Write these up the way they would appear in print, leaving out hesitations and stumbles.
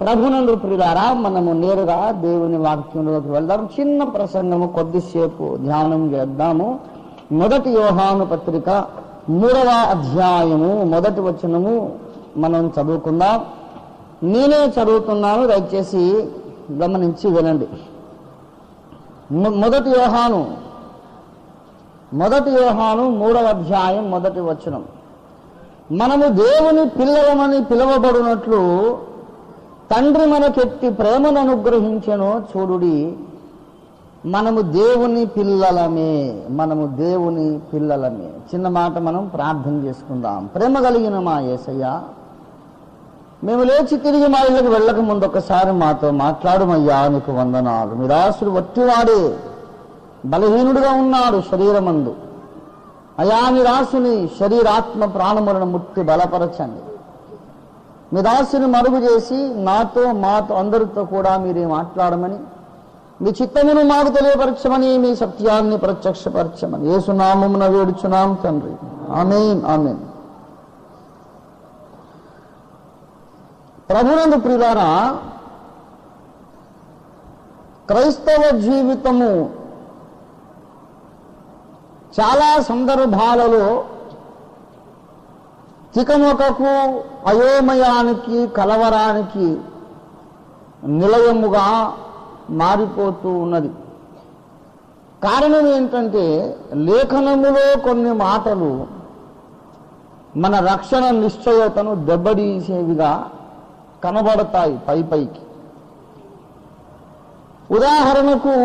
ప్రభునందు ప్రియులారా, మనము నేరుగా దేవుని వాక్యంలోకి వెళ్దాం. చిన్న ప్రసంగము, కొద్దిసేపు ధ్యానం చేద్దాము. మొదటి యోహాను పత్రిక 3వ అధ్యాయము 1వ వచనము మనం చదువుకుందాం. నేనే చదువుతున్నాను, దయచేసి గమనించి వినండి. మొదటి యోహాను 3వ అధ్యాయం 1వ వచనం. మనము దేవుని పిల్లలమని పిలువబడినట్లు తండ్రి మనకెట్టి ప్రేమను అనుగ్రహించెను చూడుడి. మనము దేవుని పిల్లలమే. చిన్న మాట మనం ప్రార్థన చేసుకుందాం. ప్రేమ కలిగిన మా యేసయ్య, మేము లేచి తిరిగి మా ఇళ్ళకి వెళ్ళక ముందు ఒకసారి మాతో మాట్లాడమయ్యా. నీకు వందనాలు. మీ దాసుడు వట్టివాడే, బలహీనుడుగా ఉన్నాడు శరీరమందు. అయా, మీ దాసుని శరీరాత్మ ప్రాణములను ముట్టి బలపరచండి. మీ దాసుని మరుగు చేసి మాతో అందరితో కూడా మీరే మాట్లాడమని, మీ చిత్తమును మాకు తెలియపరచమని, మీ సత్యాన్ని ప్రత్యక్షపరచమని యేసు నామమున వేడుచున్నాం తండ్రి. ఆమేన్, ఆమేన్. ప్రభునందు ప్రియులారా, క్రైస్తవ జీవితము చాలా సందర్భాలలో తికమకకు, అయోమయానికి, కలవరానికి నిలయముగా మారిపోతూ ఉన్నది. కారణం ఏంటంటే, లేఖనములో కొన్ని మాటలు మన రక్షణ నిశ్చయతను దెబ్బతీసేవిగా కనబడతాయి పైకి. ఉదాహరణకు,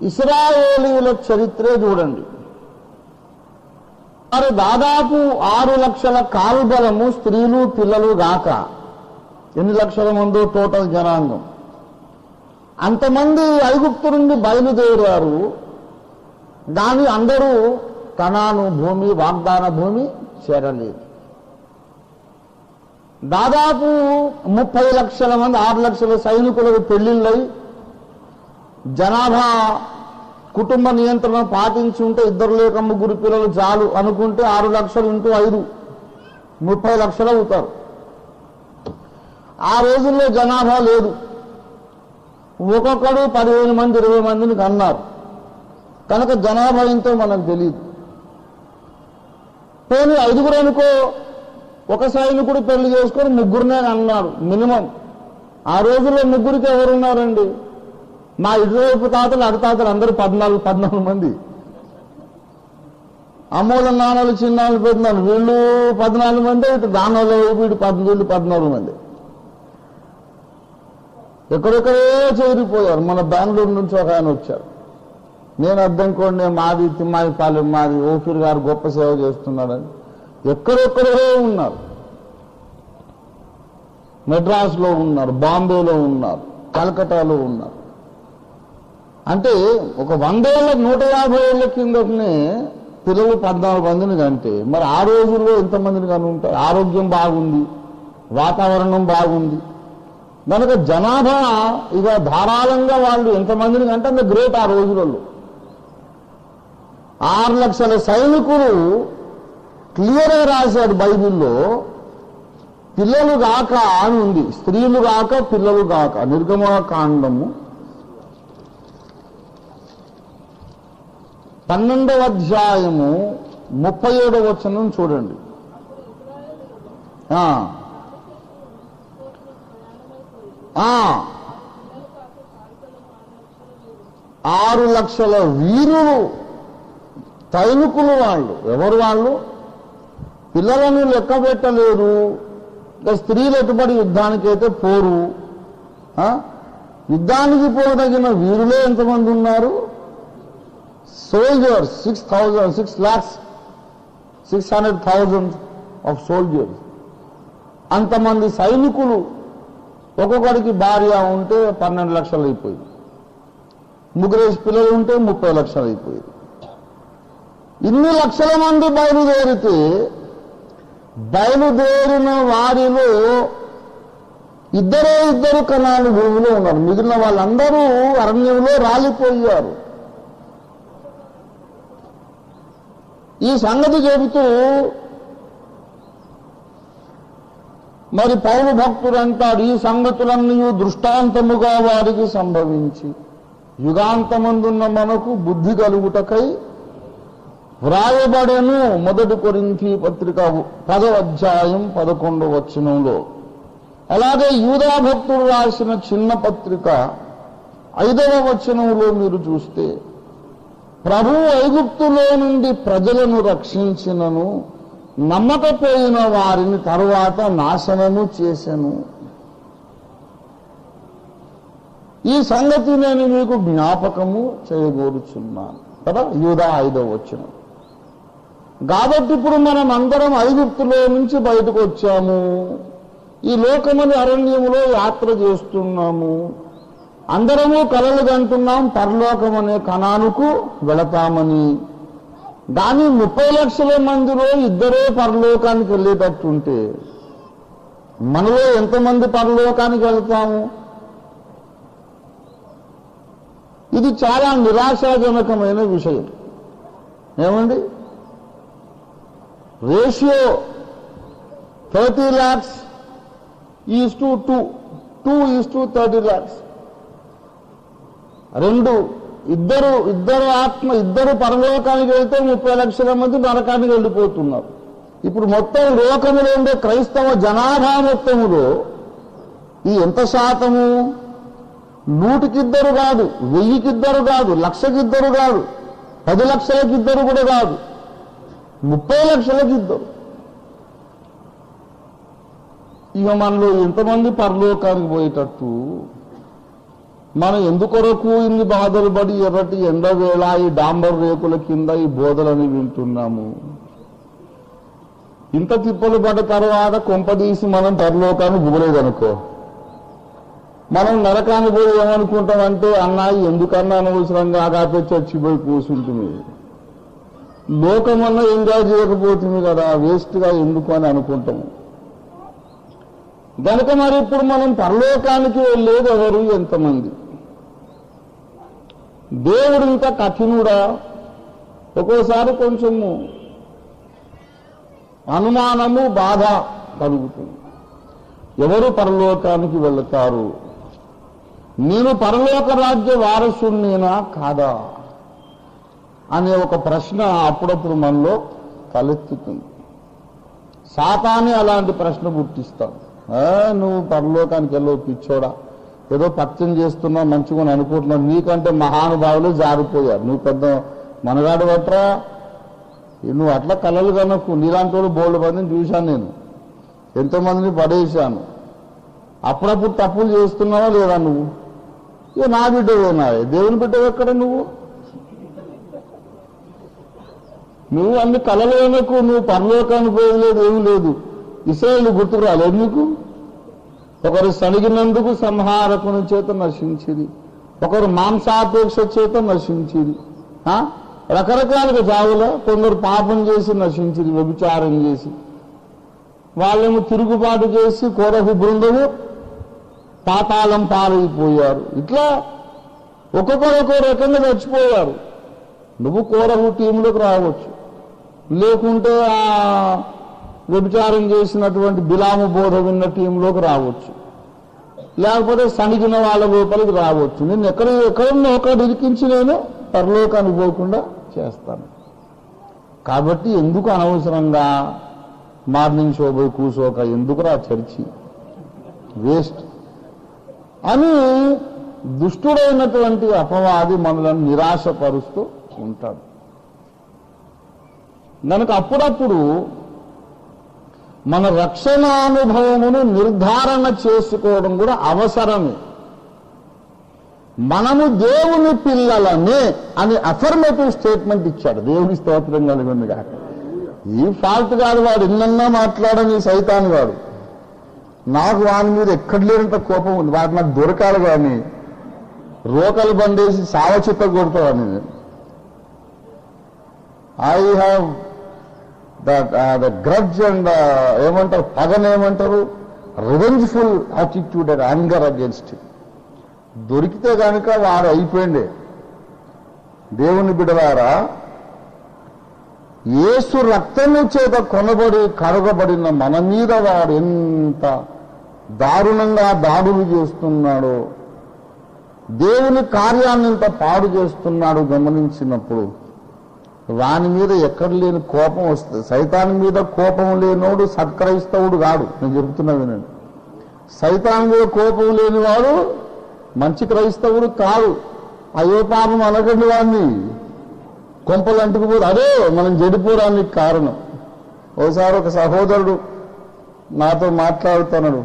ఇశ్రాయేలీయుల చరిత్రే చూడండి. వారు దాదాపు 6 లక్షల కాల్బలము, స్త్రీలు పిల్లలు గాక. ఎన్ని లక్షల మందో టోటల్ జనాంగం. అంతమంది ఐగుప్తు నుండి బయలుదేరారు. దాని అందరూ కనాను భూమి, వాగ్దాన భూమి చేరలేదు. దాదాపు 30 లక్షల మంది, 6 లక్షల సైనికులకు పెళ్లిళ్ళై జనాభా కుటుంబ నియంత్రణ పాటించి ఉంటే 2 లేక 3 పిల్లలు చాలు అనుకుంటే 6 లక్షలు ఇంటూ 5 30 లక్షలు అవుతారు. ఆ రోజుల్లో జనాభా లేదు. ఒక్కొక్కడు 15 మంది 20 మందిని కన్నారు. కనుక జనాభా ఎంతో మనకు తెలియదు. పోనీ 5 అనుకో, ఒక సైనికుడు పెళ్లి చేసుకొని 3 అన్నారు మినిమం. ఆ రోజుల్లో 3కి ఎవరున్నారండి? మా ఇటువైపు తాతలు, అడతాతలు అందరూ 14 మంది. అమ్మోళ్ళ నాన్నలు, చిన్నాళ్ళు, పెద్దనాళ్ళు వీళ్ళు 14 మంది. ఇటు దానాల వైపు ఇటు 14 మంది. ఎక్కడెక్కడో చేరిపోయారు. మన బెంగళూరు నుంచి ఒక ఆయన వచ్చారు. నేను అద్దెంకోండి, మాది తిమ్మాయిపాలెం, మాది ఓఫీర్ గారు గొప్ప సేవ చేస్తున్నాడని ఎక్కడెక్కడో ఉన్నారు. మెడ్రాస్లో ఉన్నారు, బాంబేలో ఉన్నారు, కలకటాలో ఉన్నారు. అంటే ఒక 100 ఏళ్ళ 150 ఏళ్ల కిందనే పిల్లలు 14 మందిని కంటే మరి ఆ రోజుల్లో ఎంతమందిని కానీ ఉంటారు? ఆరోగ్యం బాగుంది, వాతావరణం బాగుంది. కనుక జనాభా ఇక ధారాళంగా వాళ్ళు ఎంతమందిని కంటే అంత గ్రేట్. ఆ రోజులలో 6 లక్షల సైనికులు క్లియర్గా రాశాడు బైబిల్లో. పిల్లలు గాక అని ఉంది, స్త్రీలు గాక పిల్లలు గాక. నిర్గమకాండము 12వ అధ్యాయము 37వ వచనం చూడండి. 6 లక్షల వీరులు, సైనికులు. వాళ్ళు ఎవరు? వాళ్ళు పిల్లలను లెక్క పెట్టలేరు. స్త్రీలు ఎటుబడి యుద్ధానికైతే పోరు. యుద్ధానికి పోదగిన వీరులే ఎంతమంది ఉన్నారు? Soldiers 6,600,000 of soldiers. అంతమంది సైనికులు. ఒక్కొక్కడికి భార్య ఉంటే 12 లక్షలు అయిపోయింది. 3 పిల్లలు ఉంటే 30 లక్షలు అయిపోయింది. ఇన్ని లక్షల మంది బయలుదేరితే బయలుదేరిన వారిలో 2 కనాను భూమిలో ఉన్నారు. మిగిలిన వాళ్ళందరూ అరణ్యంలో రాలిపోయారు. ఈ సంగతి చెబుతూ మరి పౌలు భక్తుడు అంటాడు, ఈ సంగతులన్నీ దృష్టాంతముగా వారికి సంభవించి యుగాంతమందున్న మనకు బుద్ధి కలుగుటకై వ్రాయబడెను. 1 కొరింథీ పత్రిక 10వ అధ్యాయం 11వ వచనంలో. అలాగే యూదా భక్తుడు రాసిన చిన్న పత్రిక 5వ వచనంలో మీరు చూస్తే, ప్రభువు ఐగుప్తులో నుండి ప్రజలను రక్షించినను నమ్మకపోయిన వారిని తరువాత నాశనము చేసెను. ఈ సంగతి నేను మీకు జ్ఞాపకము చేయగోరుచున్నాను కదా, యూదా 5వ వచనం. కాబట్టి ఇప్పుడు మనం అందరం ఐగుప్తులో నుంచి బయటకు వచ్చాము, ఈ లోకమని అరణ్యములో యాత్ర చేస్తున్నాము, అందరము కలలు కంటున్నాం పరలోకం అనే కణానుకు వెళతామని. కానీ 30 లక్షల మందిలో ఇద్దరే పరలోకానికి వెళ్ళేటట్టుంటే మనలో ఎంతమంది పరలోకానికి వెళ్తాము? ఇది చాలా నిరాశాజనకమైన విషయం. ఏమండి, ratio 30 lakhs is to 2 is to 30 lakhs. ఇద్దరు పరలోకానికి వెళ్తే 30 లక్షల మంది నరకానికి వెళ్ళిపోతున్నారు. ఇప్పుడు మొత్తం లోకములో ఉండే క్రైస్తవ జనాభా మొత్తములో ఈ ఎంత శాతము? 100కి 2 కాదు, 1000కి 2 కాదు, 1,00,000కి 2 కాదు, 10 లక్షలకి 2 కూడా కాదు, 30 లక్షలకి 2. ఇక మనలో ఎంతమంది పరలోకానికి పోయేటట్టు? మనం ఎందుకొరకు ఇన్ని బాధలు పడి ఎర్రటి ఎండవేళ ఈ డాంబర్ రేకుల కింద ఈ బోధలని వింటున్నాము? ఇంత తిప్పలు పడ్డ తర్వాత కొంపదీసి మనం పరలోకానికి పోలేదనుకో, మనం నరకాన్ని పోయి ఏమనుకుంటామంటే, అన్నాయి ఎందుకన్నా అనవసరంగా కాపే చచ్చిపోయి కూర్చుంటుంది, లోకమన్నా ఎంజాయ్ చేయకపోతుంది కదా, వేస్ట్గా ఎందుకు అని అనుకుంటాము. కనుక మరి ఇప్పుడు మనం పరలోకానికి వెళ్ళేది ఎవరు, ఎంతమంది? దేవుడు ఇంకా కఠినుడా? ఒక్కోసారి కొంచెము అనుమానము, బాధ కలుగుతుంది. ఎవరు పరలోకానికి వెళతారు? నేను పరలోక రాజ్య వారసునేనా కాదా అనే ఒక ప్రశ్న అప్పుడప్పుడు మనలో తలెత్తుతుంది. సాతానే అలాంటి ప్రశ్న పుట్టిస్తాడు. నువ్వు పరలోకానికి వెళ్ళవు పిచ్చోడా, ఏదో పత్యం చేస్తున్నావు మంచిగా అనుకుంటున్నావు, నీకంటే మహానుభావులు జారిపోయారు, నువ్వు పెద్ద మనగాడు పట్రా, నువ్వు అట్లా కలలు కనుక్కు. నీలాంటి వాళ్ళు బోల్డ్ మందిని చూశాను నేను, ఎంతోమందిని పడేశాను. అప్పుడప్పుడు తప్పులు చేస్తున్నావా లేదా నువ్వు? ఇక నా బిడ్డవేనా? దేవుని బిడ్డవు ఎక్కడ నువ్వు? నువ్వు అన్ని కలలు కనుక్కు, నువ్వు పరలోకానికి పోయలేదు, ఏమీ లేదు. ఇశ్రాయేలు గుర్తుకు రాలేదు నీకు? ఒకరు సణిగినందుకు సంహారకుని చేత నశించింది, ఒకరు మాంసాపేక్ష చేత నశించింది, రకరకాలుగా చావులో కొందరు పాపం చేసి నశించింది, వ్యభిచారం చేసి, వాళ్ళేమో తిరుగుబాటు చేసి కోరహు బృందము పాతాళం పాలైపోయారు. ఇట్లా ఒక్కొక్కరు రకంగా చచ్చిపోయారు. నువ్వు కోరహు టీంలోకి రావచ్చు, లేకుంటే ఆ వ్యభిచారం చేసినటువంటి బిలాము బోధ విన్న టీంలోకి రావచ్చు, లేకపోతే సణిగిన వాళ్ళ లోపలికి రావచ్చు. నేను ఎక్కడున్నా ఒకటి ఇరికించి నేను పరలోకానికి పోకుండా చేస్తాను. కాబట్టి ఎందుకు అనవసరంగా మార్నింగ్ షో పోయి కూర్చోక, ఎందుకురా చర్చి, వేస్ట్ అని దుష్టుడైనటువంటి అపవాది మనలను నిరాశపరుస్తూ ఉంటాడు. కనుక అప్పుడప్పుడు మన రక్షణానుభవమును నిర్ధారణ చేసుకోవడం కూడా అవసరమే. మనము దేవుని పిల్లలనే అని అఫర్మేటివ్ స్టేట్మెంట్ ఇచ్చాడు. దేవుని స్తోత్రం కలిగింది కాక. ఈ ఫాల్ట్ కాదు వాడు, ఎన్నన్నా మాట్లాడని సైతాన్ వాడు. నాకు వాని మీద ఎక్కడ లేనంత కోపం ఉంది, వాడు నాకు దొరకాలి కానీ రోకలు బండేసి సావచిత్త కొడతావని. I have the grudge and ఏమంటారు, పగనేమంటారు, revengeful attitude and anger against him. దొరికితే కనుక వాడు అయిపోయిండే. దేవుని బిడ్డలారా, యేసు రక్తము చేత కొనబడి కడగబడిన మన మీద వాడు ఎంత దారుణంగా దాడులు చేస్తున్నాడో, దేవుని కార్యాన్ని ఇంత పాడు చేస్తున్నాడు గమనించినప్పుడు వాని మీద ఎక్కడ లేని కోపం వస్తుంది. సైతాన్ మీద కోపం లేనోడు సత్క్రైస్తవుడు కాడు. నేను చెబుతున్నా వినండి. సైతాన్ మీద కోపం లేనివాడు మంచి క్రైస్తవుడు కాదు. అయ్యో పాపం అనకండి వాడిని, కొంపలు అంటుకుపోదు. అదే మనం చెడిపోవడానికి కారణం. ఓసారి ఒక సహోదరుడు నాతో మాట్లాడుతున్నాడు,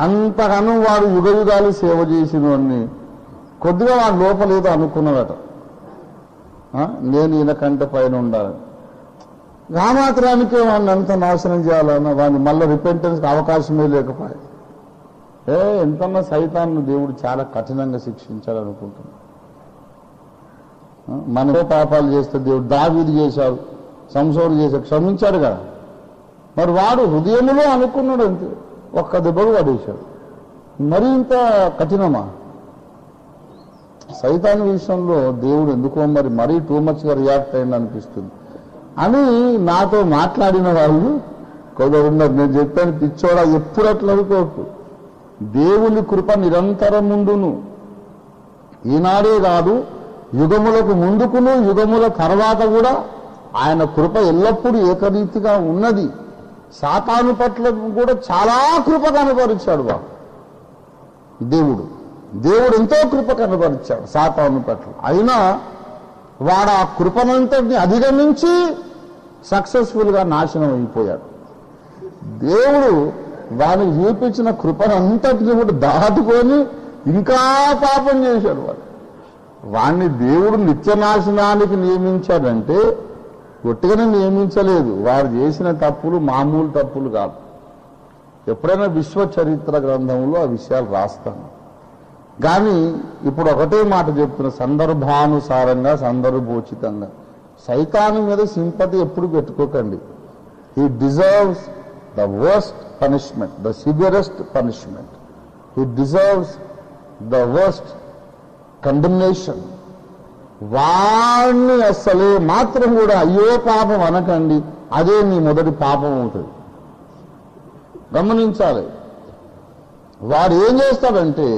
అంతగానో వాడు యుగ యుగాలు సేవ చేసిన వాడిని కొద్దిగా వాడి లోపలేదో అనుకున్నాడట, నేను ఈయన కంటే పైన ఉండాలని. ఆ మాత్రానికే వాడిని అంత నాశనం చేయాలన్నా వాడిని మళ్ళీ రిపెంటెన్స్కి అవకాశమే లేకపోయా. ఎంతన్నా సైతాన్ని దేవుడు చాలా కఠినంగా శిక్షించాలనుకుంటున్నాడు. మనలో పాపాలు చేస్తే దేవుడు దావీదు చేశాడు, సంసోను చేశాడు, క్షమించాడు కదా. మరి వాడు హృదయంలో అనుకున్నాడు అంతే, ఒక్క దెబ్బలు పడేశాడు. మరి ఇంత కఠినమా? సైతాన్ విషయంలో దేవుడు ఎందుకో మరి మరీ టూ మచ్గా రియాక్ట్ అయింది అనిపిస్తుంది అని నాతో మాట్లాడిన వాళ్ళు కొందరున్నారు. నేను చెప్పాను, పిచ్చోడా ఎప్పుడు అట్లా అనుకోకు. దేవుని కృప నిరంతరం ముందును, ఈనాడే కాదు యుగములకు ముందుకును యుగముల తర్వాత కూడా ఆయన కృప ఎల్లప్పుడూ ఏకరీతిగా ఉన్నది. సాతాను పట్ల కూడా చాలా కృప కనపరిచాడు దేవుడు ఎంతో కృప కనపరిచాడు సాతాను పట్ల. అయినా వాడు ఆ కృపనంతటిని అధిగమించి సక్సెస్ఫుల్గా నాశనం అయిపోయాడు. దేవుడు వాడిని చూపించిన కృపనంతటిని కూడా దాటుకొని ఇంకా పాపం చేశాడు. వాడిని దేవుడు నిత్యనాశనానికి నియమించాడంటే ఒట్టిగానే నియమించలేదు. వారు చేసిన తప్పులు మామూలు తప్పులు కాదు. ఎప్పుడైనా విశ్వ చరిత్ర గ్రంథంలో ఆ విషయాలు రాస్తాను. కానీ ఇప్పుడు ఒకటే మాట చెప్తున్నా, సందర్భానుసారంగా సందర్భోచితంగా. సైతాను మీద సింపతి ఎప్పుడు పెట్టుకోకండి. He deserves the worst punishment, the severest punishment. He deserves the worst condemnation. వాణ్ణి అస్సలే మాత్రం కూడా అయ్యో పాపం అనకండి, అదే నీ మొదటి పాపం అవుతుంది. గమనించాలి. వాడు ఏం చేస్తాడంటే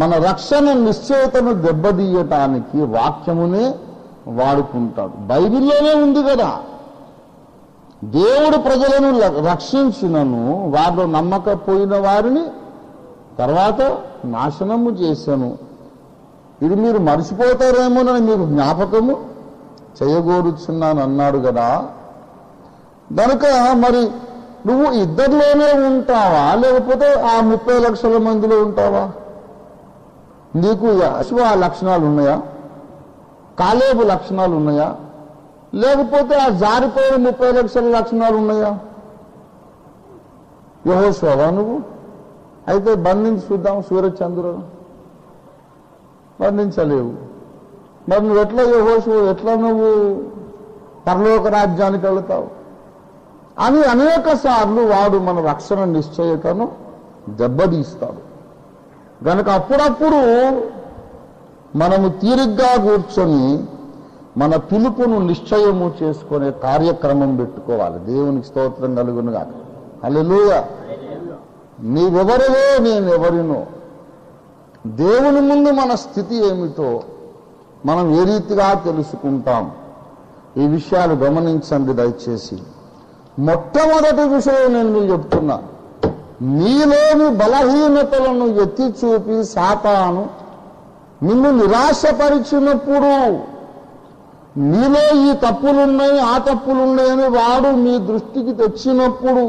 మన రక్షణ నిశ్చయతను దెబ్బతీయటానికి వాక్యమునే వాడుకుంటాడు. బైబిల్లోనే ఉంది కదా, దేవుడు ప్రజలను రక్షించినను వారిలో నమ్మకపోయిన వారిని తర్వాత నాశనము చేశాను. ఇది మీరు మర్చిపోతారేమోనని మీకు జ్ఞాపకము చేయగోరుచున్నాను అన్నాడు కదా. కనుక మరి నువ్వు ఇద్దరిలోనే ఉంటావా, లేకపోతే ఆ 30 లక్షల మందిలో ఉంటావా? నీకు యెహోషువ లక్షణాలు ఉన్నాయా, కాలేబు లక్షణాలు ఉన్నాయా, లేకపోతే ఆ జారిపోయిన 30 లక్షల లక్షణాలు ఉన్నాయా? యెహోషువవా నువ్వు? అయితే బంధించి చూద్దాం సూర్యచంద్రుడు. బంధించలేవు. మరి నువ్వు ఎట్లా యెహోషువ, ఎట్లా నువ్వు పరలోక రాజ్యానికి వెళతావు అని అనేక సార్లు వాడు మన రక్షణ నిశ్చయతను దెబ్బతీస్తాడు. కనుక అప్పుడప్పుడు మనము తీరిగ్గా కూర్చొని మన పిలుపును నిశ్చయము చేసుకునే కార్యక్రమం పెట్టుకోవాలి. దేవునికి స్తోత్రం కలుగును గాక. హల్లెలూయా. నీవెవరివో నేనెవరినో, దేవుని ముందు మన స్థితి ఏమిటో మనం ఏ రీతిగా తెలుసుకుంటాం. ఈ విషయాలు గమనించండి దయచేసి. మొట్టమొదటి విషయం నేను మీకు చెప్తున్నా, నీలోని బలహీనతలను ఎత్తి చూపి సాతాను నిన్ను నిరాశపరిచినప్పుడు, నీలో ఈ తప్పులున్నాయి ఆ తప్పులున్నాయని వాడు మీ దృష్టికి తెచ్చినప్పుడు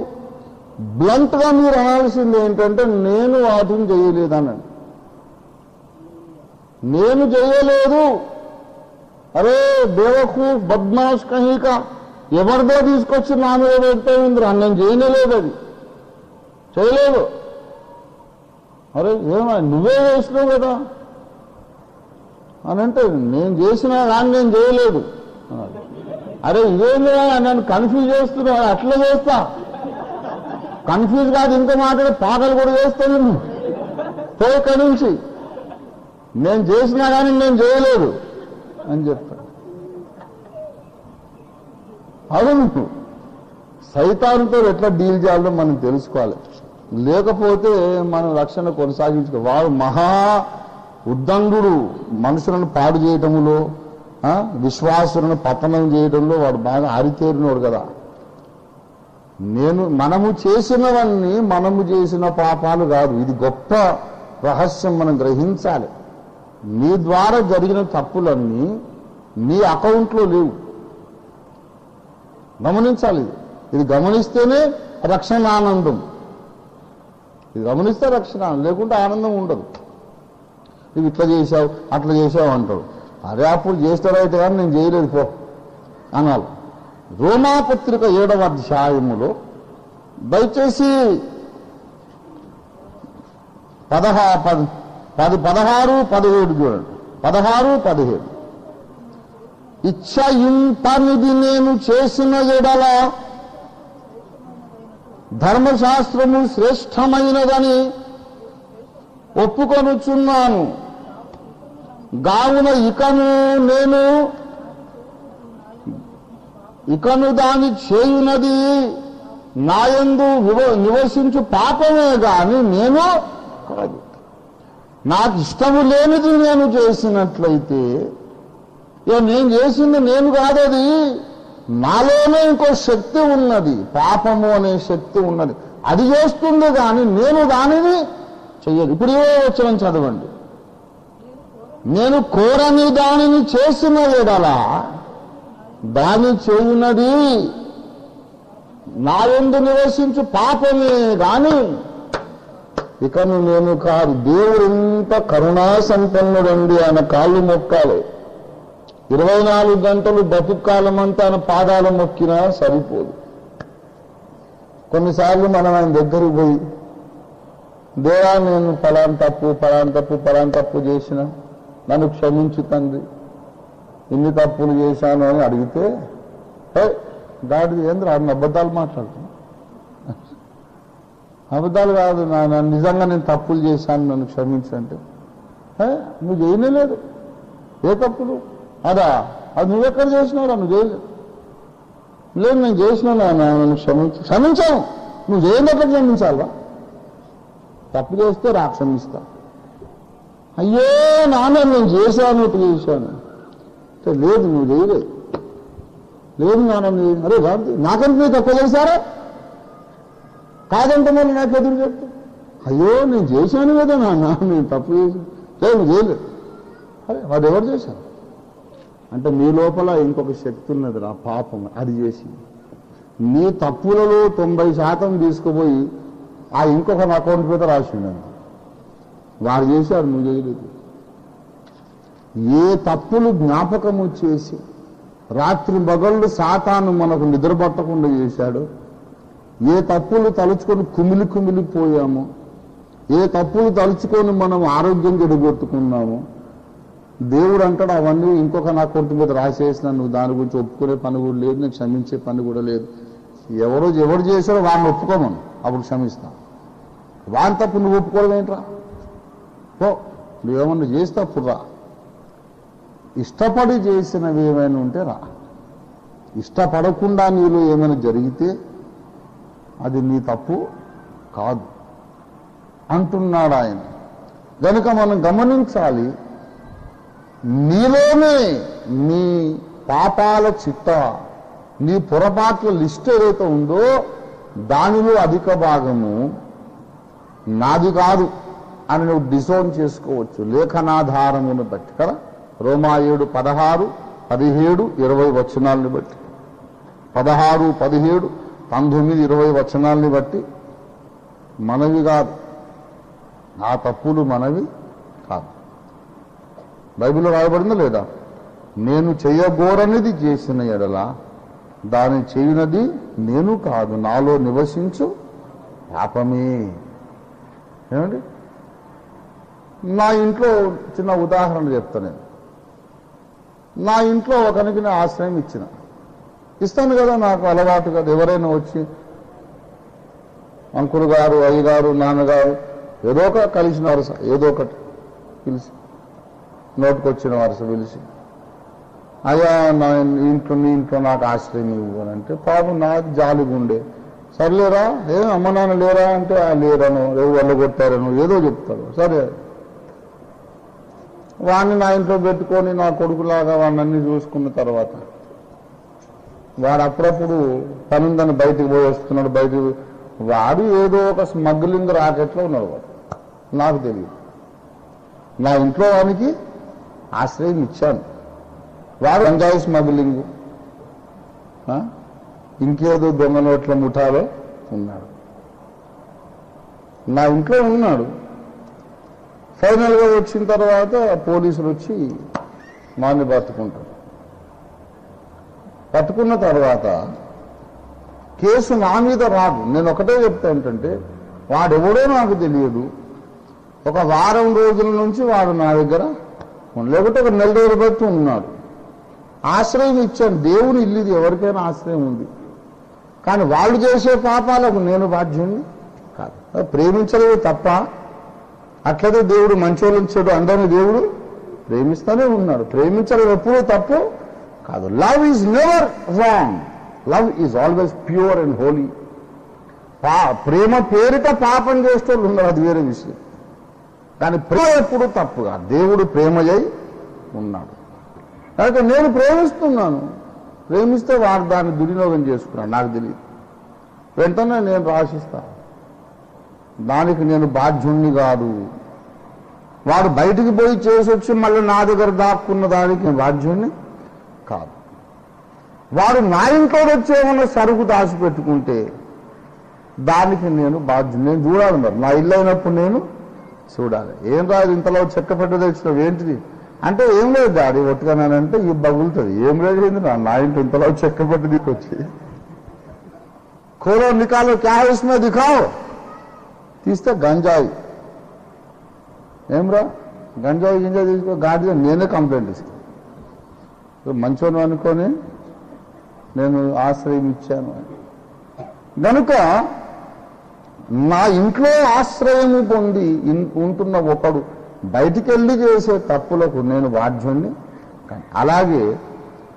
బ్లంట్గా మీరు అనాల్సింది ఏంటంటే నేను వాటిని చేయలేదనండి. నేను చేయలేదు. అరే బేవకూఫ్ బద్మాష్ కహీక, ఎవరిదో తీసుకొచ్చి నా మీద పెట్టేంద్ర, నేను చేయలేదు, అది చేయలేదు. అరే ఏమా నువ్వే చేసినావు కదా అని అంటే, నేను చేసినా కానీ నేను చేయలేదు. అరే ఇదేంది నన్ను కన్ఫ్యూజ్ చేస్తున్నా, అట్లా చేస్తా. కన్ఫ్యూజ్ కాదు ఇంకా మాట్లాడే పాటలు కూడా చేస్తాను నేను పోయి నుంచి. నేను చేసినా కానీ నేను చేయలేదు అని చెప్తాను. అవును, సైతానుతో ఎట్లా డీల్ చేయాలో మనం తెలుసుకోవాలి. లేకపోతే మనం రక్షణ కొనసాగించుకో. వాడు మహా ఉద్దండు, మనుషులను పాడు చేయటంలో, విశ్వాసులను పతనం చేయడంలో వాడు బాగా ఆరితేరినోడు కదా. మనము చేసినవన్నీ మనము చేసిన పాపాలు కాదు. ఇది గొప్ప రహస్యం, మనం గ్రహించాలి. నీ ద్వారా జరిగిన తప్పులన్నీ నీ అకౌంట్లో లేవు. గమనించాలి. ఇది గమనిస్తేనే రక్షణ ఆనందం. ఇది గమనిస్తే రక్షణ, లేకుంటే ఆనందం ఉండదు. నువ్వు ఇట్లా చేశావు అట్లా చేశావు అంటాడు. అరే అప్పుడు చేస్తాడైతే కానీ నేను చేయలేదు పో అనాలి. రోమాపత్రిక 7వ అధ్యాయములో దయచేసి 16, 17 చూడండి. 16, 17 ఇచ్చయింపనిది నేను చేసిన ఎడల ధర్మశాస్త్రము శ్రేష్టమైనదని ఒప్పుకొనుచున్నాను. గావున ఇకను దాని చేయునది నాయందు నివసించు పాపమే గాని నేను కాదు. నాకు ఇష్టము లేనిది నేను చేసినట్లయితే నేను చేసింది నేను కాదది, నాలోనే ఇంకో శక్తి ఉన్నది, పాపము అనే శక్తి ఉన్నది, అది చేస్తుంది కానీ నేను దానిని చెయ్యదు. ఇప్పుడు ఏ వచనం చదవండి. నేను కోరని దానిని చేసిన ఎడల దాని చేయునది నా యందు నివసించు పాపమే గాని ఇకను నేను కాదు. దేవుడు ఎంత కరుణా సంపన్నుడండి, ఆయన కాళ్ళు మొక్కాలి. 24 గంటలు బతుకు కాలం అంతా ఆయన పాదాలు మొక్కినా సరిపోదు. కొన్నిసార్లు మనం ఆయన దగ్గరికి పోయి, దేవా నేను ఫలాన్ తప్పు చేసిన, నన్ను క్షమించు తండ్రి, ఇన్ని తప్పులు చేశాను అని అడిగితే దాడి ఏంద్ర ఆయన అబద్ధాలు మాట్లాడుతున్నా. అబద్ధాలు కాదు నాన్న, నిజంగా నేను తప్పులు చేశాను, నన్ను క్షమించంటే నువ్వు చేయలేదు. ఏ తప్పులు? అదా, అది నువ్వెక్కడ చేసినావురా? నువ్వు చేయలేదు. లేదు నేను చేసినా నాన్న, నన్ను క్షమించాను. నువ్వు చేయని ఎక్కడ క్షమించాలా? తప్పు చేస్తే రా క్షమిస్తా. అయ్యో నాన్న నేను చేశాను లేదు, నువ్వు చేయలేదు. లేదు నాన్న, అరే రాదు, నాకంటే నీకు తక్కువ తెలుసారా? కాదంటే మళ్ళీ నాకు ఎదురు చెప్తా. అయ్యో నేను చేశాను కదా నాన్న, నేను తప్పు చేశాను. లేదు నువ్వు చేయలేదు. అరే వాడు ఎవరు చేశాను అంటే నీ లోపల ఇంకొక శక్తి ఉన్నది రా, పాపం. అది చేసి నీ తప్పులలో 90% తీసుకుపోయి ఆ ఇంకొక అకౌంట్ మీద రాసిండు. వాడు చేశాడు, నువ్వు చేయలేదు. ఏ తప్పులు జ్ఞాపకము చేసి రాత్రి పగళ్ళు సాతాను మనకు నిద్రపట్టకుండా చేశాడు, ఏ తప్పులు తలుచుకొని కుమిలిపోయాము, ఏ తప్పులు తలుచుకొని మనం ఆరోగ్యం చెడగొట్టుకున్నాము, దేవుడు అంటాడు అవన్నీ ఇంకొక నా అకౌంట్ మీద రాసేసిన, నువ్వు దాని గురించి ఒప్పుకునే పని కూడా లేదు, నేను క్షమించే పని కూడా లేదు. ఎవరు చేశారో వాడిని ఒప్పుకోమను, అప్పుడు క్షమిస్తా. వాని తప్పు నువ్వు ఒప్పుకోవడం ఏంట్రా? నువ్వేమన్నా చేస్తే అప్పుడు రా. ఇష్టపడి చేసినవి ఏమైనా ఉంటే రా. ఇష్టపడకుండా నీలో ఏమైనా జరిగితే అది నీ తప్పు కాదు అంటున్నాడు ఆయన. కనుక మనం గమనించాలి, నీలోనే నీ పాపాల చిట్ట, నీ పొరపాట్ల లిస్ట్ ఏదైతే ఉందో దానిలో అధిక భాగము నాది కాదు అని నువ్వు డిసోన్ చేసుకోవచ్చు లేఖనాధారమును బట్టి కదా. రోమా 7, 16, 17, 20 వచనాలని బట్టి, 16, 17, 19, 20 వచనాలని బట్టి మనవి కాదు, నా తప్పులు మనవి కాదు. బైబిల్లో రాయబడిందా లేదా? నేను చెయ్యగోరనిది చేసిన ఎడల దాన్ని చేయునది నేను కాదు, నాలో నివసించు పాపమే. ఏమండి, నా ఇంట్లో చిన్న ఉదాహరణ చెప్తా. నేను నా ఇంట్లో ఒకరికి నేను ఆశ్రయం ఇస్తాను కదా, నాకు అలవాటు కదా. ఎవరైనా వచ్చి అంకుల్ గారు, అయ్యగారు, నాన్నగారు ఏదో ఒక కలిసిన వరుస ఏదో ఒకటి పిలిచి, నోటుకొచ్చిన వరుస పిలిచి అయ్యా నా నీ ఇంట్లో నాకు ఆశ్రయం ఇవ్వు అని అంటే పాపం నాకు జాలిగుండే, సర్లేరా అమ్మ నాన్న లేరా అంటే లేరను, వాళ్ళు కొట్టారను ఏదో చెప్తాడు. సరే వాడిని నా ఇంట్లో పెట్టుకొని నా కొడుకులాగా వాడిని అన్ని చూసుకున్న తర్వాత వాడు అప్పుడప్పుడు పనుందని బయటికి పోయి వస్తున్నాడు. బయటికి వాడు ఏదో ఒక స్మగ్లింగ్ రాకెట్లో ఉన్నాడు. వాడు నాకు తెలియదు. నా ఇంట్లో వానికి ఆశ్రయం ఇచ్చాను. వాడు గంజాయి స్మగ్లింగ్, ఇంకేదో దొంగ నోట్ల ముఠాలో ఉన్నాడు. నా ఇంట్లో ఉన్నాడు. ఫైనల్గా వచ్చిన తర్వాత పోలీసులు వచ్చి వాడిని పట్టుకుంటారు. పట్టుకున్న తర్వాత కేసు నా మీద రాదు. నేను ఒకటే చెప్తా ఏంటంటే వాడెవడో నాకు తెలియదు. ఒక వారం రోజుల నుంచి వాడు నా దగ్గర లేకపోతే ఒక నెల రోజుల బట్టి ఉన్నాడు. ఆశ్రయం ఇచ్చాను. దేవుని ఇల్లు ఇది, ఎవరికైనా ఆశ్రయం ఉంది. కానీ వాళ్ళు చేసే పాపాలకు నేను బాధ్యుణ్ణి కాదు. ప్రేమించలేదు తప్ప, అట్లయితే దేవుడు మంచోళ్ళని చెడు అందరినీ దేవుడు ప్రేమిస్తూనే ఉన్నాడు. ప్రేమించడం ఎప్పుడూ తప్పు కాదు. Love is never wrong. Love is always pure and holy. ప్రేమ పేరిట పాపం చేసేవాళ్ళు ఉన్నారు, అది వేరే విషయం. కానీ ప్రేమ ఎప్పుడు తప్పుగా దేవుడు ప్రేమయ్యి ఉన్నాడు. కాబట్టి నేను ప్రేమిస్తున్నాను. ప్రేమిస్తే వాడు దాన్ని దుర్వినియోగం చేసుకున్నాడు, నాకు తెలియదు. వెంటనే నేను రాసిస్తాను. దానికి నేను బాధ్యుణ్ణి కాదు. వాడు బయటికి పోయి చేసి వచ్చి మళ్ళీ నా దగ్గర దాక్కున్న దానికి నేను బాధ్యుణ్ణి కాదు. వాడు నా ఇంట్లో వచ్చేమన్నా సరుకు దాచిపెట్టుకుంటే దానికి నేను బాధ్యుణ్ణి. నేను చూడాలి, మరి నా ఇల్లు అయినప్పుడు నేను చూడాలి. ఏం రాదు ఇంతలో చెక్క పెట్ట తెచ్చినావు ఏంటిది అంటే ఏం లేదు డాడీ ఒట్టుగానంటే ఈ బగులుతుంది. ఏం లేదు నా ఇంట్లో ఇంతలో చెక్క పెట్టి దిక్కొచ్చి खोलो निकालो क्या है इसमें दिखाओ, తీస్తే గంజాయి. ఏమ్రా గంజాయి గింజాయి తీసుకో, గాడిద నేనే కంప్లైంట్ ఇస్తాను. మంచోను అనుకొని నేను ఆశ్రయం ఇచ్చాను. కనుక నా ఇంట్లో ఆశ్రయము పొంది ఉంటున్న ఒకడు బయటికి వెళ్ళి చేసే తప్పులకు నేను బాధ్యుణ్ణి. అలాగే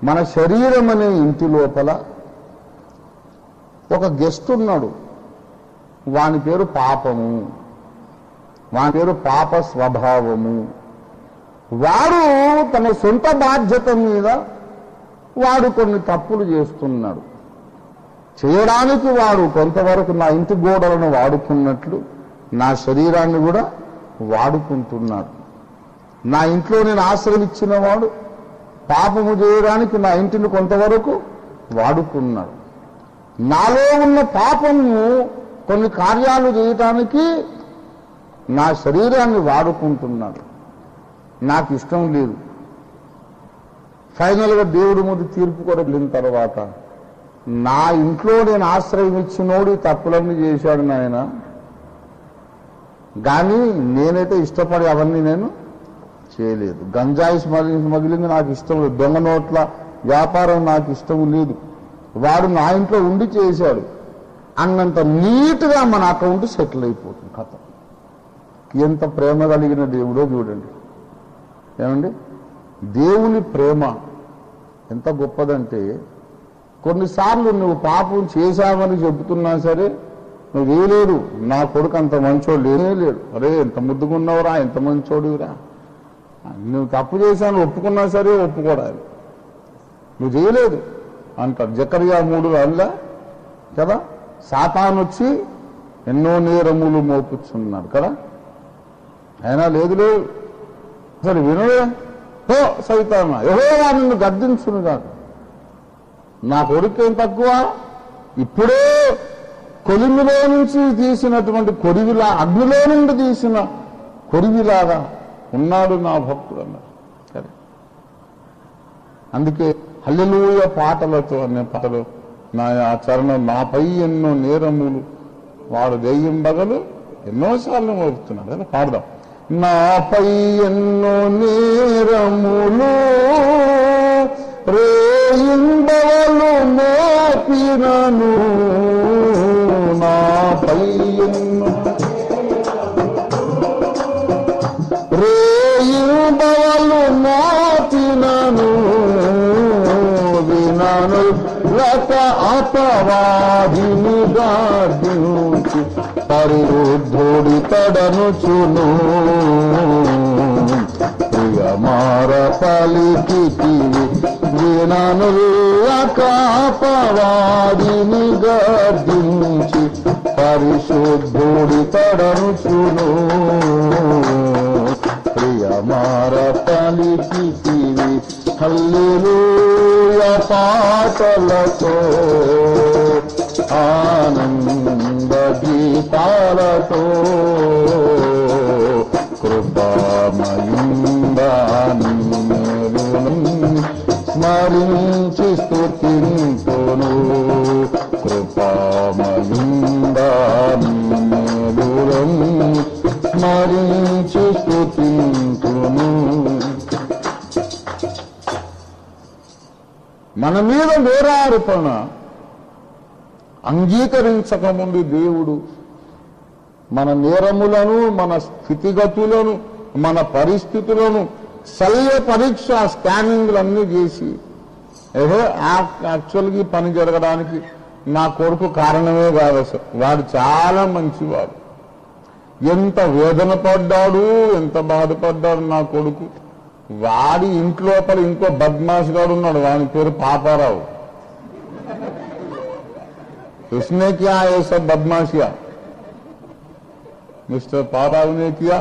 మన శరీరం అనే ఇంటి లోపల ఒక గెస్ట్ ఉన్నాడు. వాని పేరు పాపము, వాని పేరు పాప స్వభావము. వాడు తన సొంత బాధ్యత మీద వాడు కొన్ని తప్పులు చేస్తున్నాడు. చేయడానికి వాడు కొంతవరకు నా ఇంటి గోడలను వాడుకున్నట్లు నా శరీరాన్ని కూడా వాడుకుంటున్నాడు. నా ఇంట్లో నేను ఆశ్రయించిన వాడు పాపము చేయడానికి నా ఇంటిని కొంతవరకు వాడుకున్నాడు. నాలో ఉన్న పాపము కొన్ని కార్యాలు చేయటానికి నా శరీరాన్ని వాడుకుంటున్నాడు. నాకు ఇష్టం లేదు. ఫైనల్గా దేవుడి ముందు తీర్పు కొరగిన తర్వాత నా ఇంట్లో నేను ఆశ్రయం ఇచ్చినోడు తప్పులన్నీ చేశాడు నాయన, కానీ నేనైతే ఇష్టపడి అవన్నీ నేను చేయలేదు. గంజాయి స్మగ్లింగ్ నాకు ఇష్టం లేదు. దొంగ నోట్ల వ్యాపారం నాకు ఇష్టం లేదు. వాడు నా ఇంట్లో ఉండి చేశాడు అన్నంత నీట్గా మన అకౌంట్ సెటిల్ అయిపోతుంది. కథ ఎంత ప్రేమ కలిగిన దేవుడో చూడండి. ఏమండి దేవుని ప్రేమ ఎంత గొప్పదంటే, కొన్నిసార్లు నువ్వు పాపం చేశావని చెబుతున్నా సరే నువ్వు వేయలేడు. నా కొడుకు అంత మంచోడు లేడు. అరే ఎంత ముద్దుకున్నావురా, ఎంత మంచోడురా. నువ్వు తప్పు చేశాను ఒప్పుకున్నా సరే ఒప్పుకోడాలి, నువ్వు చేయలేదు అంటాడు. జకర్యా 3 అందులో కదా, సాతాను వచ్చి ఎన్నో నేరములు మోపుచున్నాడు కదా, అయినా లేదు లేదు అసలు వినలే. ఓ సైతాన యెహోవా నిన్ను గద్దించును కాదు. నా కొడుకు ఏం తక్కువ, ఇప్పుడే కొలిమిలో నుంచి తీసినటువంటి కొరివిలా, అగ్నిలో నుండి తీసిన కొరివిలాగా ఉన్నాడు నా భక్తుడు అన్నారు. సరే, అందుకే హల్లెలూయా పాటలతో అనే పాటలు నా చరణం, నాపై ఎన్నో నేరములు వాడు దెయ్యంబగలు ఎన్నోసార్లు మోపుతున్నాడు కదా, పాడదాం. నాపై ఎన్నో నేరములు రేయింబవలు మోపినను, నాపై ఎన్నో రేయింబవలు మోపినను, గార్దించి పరిరుద్ధుడి తడనుచును ప్రియమార పలికితివి విననుల్ల కాపవాడిని గర్దించి పరిశుద్ధుడి తడనుచును ప్రియమార పలికితివి హల్లెలూయా పాటలతో ఆనంద గీతాలతో కృపామయుందాని స్మరించి స్తుతింతును కృపామయుందాని స్మరించి స్తుతింతును. మన మీద నేరారోపణ అంగీకరించకముందు దేవుడు మన నేరములను, మన స్థితిగతులను, మన పరిస్థితులను శల్య పరీక్ష స్కానింగ్లన్నీ చేసి యాక్చువల్గా పని జరగడానికి నా కొడుకు కారణమే కాదు, వాడు చాలా మంచివాడు, ఎంత వేదన పడ్డాడు, ఎంత బాధపడ్డాడు నా కొడుకు. వాడి ఇంట్లోపల ఇంకో బద్మాష్ గాడు ఉన్నాడు, వాని పేరు పాపారావు. उसने क्या ये सब बदमाशिया मिस्टर पापराव ने किया?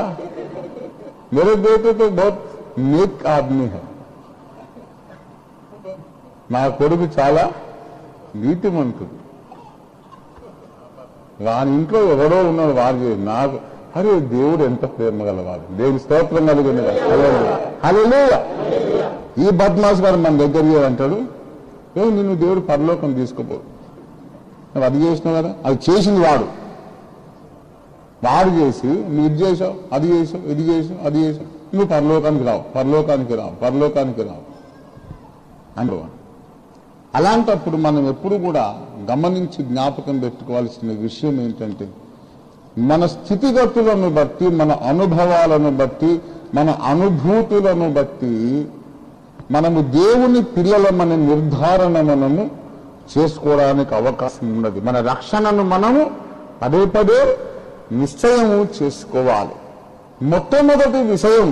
मेरे बेटे तो बहुत नेक आदमी है, నా కొడుకు చాలా నీతిమంతుడు. వాని ఇంట్లో ఎవరో ఉన్నాడు, వారు నాకు అరే దేవుడు ఎంత ప్రేమ గలవాడు, దేవుని స్తోత్రం కలిగింది. హల్లెలూయా. ఈ బద్మాష్ గారు మన దగ్గర అంటాడు, నిన్ను దేవుడు పరలోకం తీసుకుపోదు, నువ్వు అది చేసినావు కదా, అది చేసింది వాడు చేసి నువ్వు ఇది చేసావు, అది చేసావు, ఇది చేసావు, అది చేసావు, నువ్వు పరలోకానికి రావు అంటూ. అలాంటప్పుడు మనం ఎప్పుడు కూడా గమనించి జ్ఞాపకం పెట్టుకోవాల్సిన విషయం ఏంటంటే, మన స్థితిగతులను బట్టి, మన అనుభవాలను బట్టి, మన అనుభూతులను బట్టి మనము దేవుని పిల్లలమనే నిర్ధారణ మనము చేసుకోవడానికి అవకాశం ఉన్నది. మన రక్షణను మనము పదే పదే నిశ్చయము చేసుకోవాలి. మొట్టమొదటి విషయం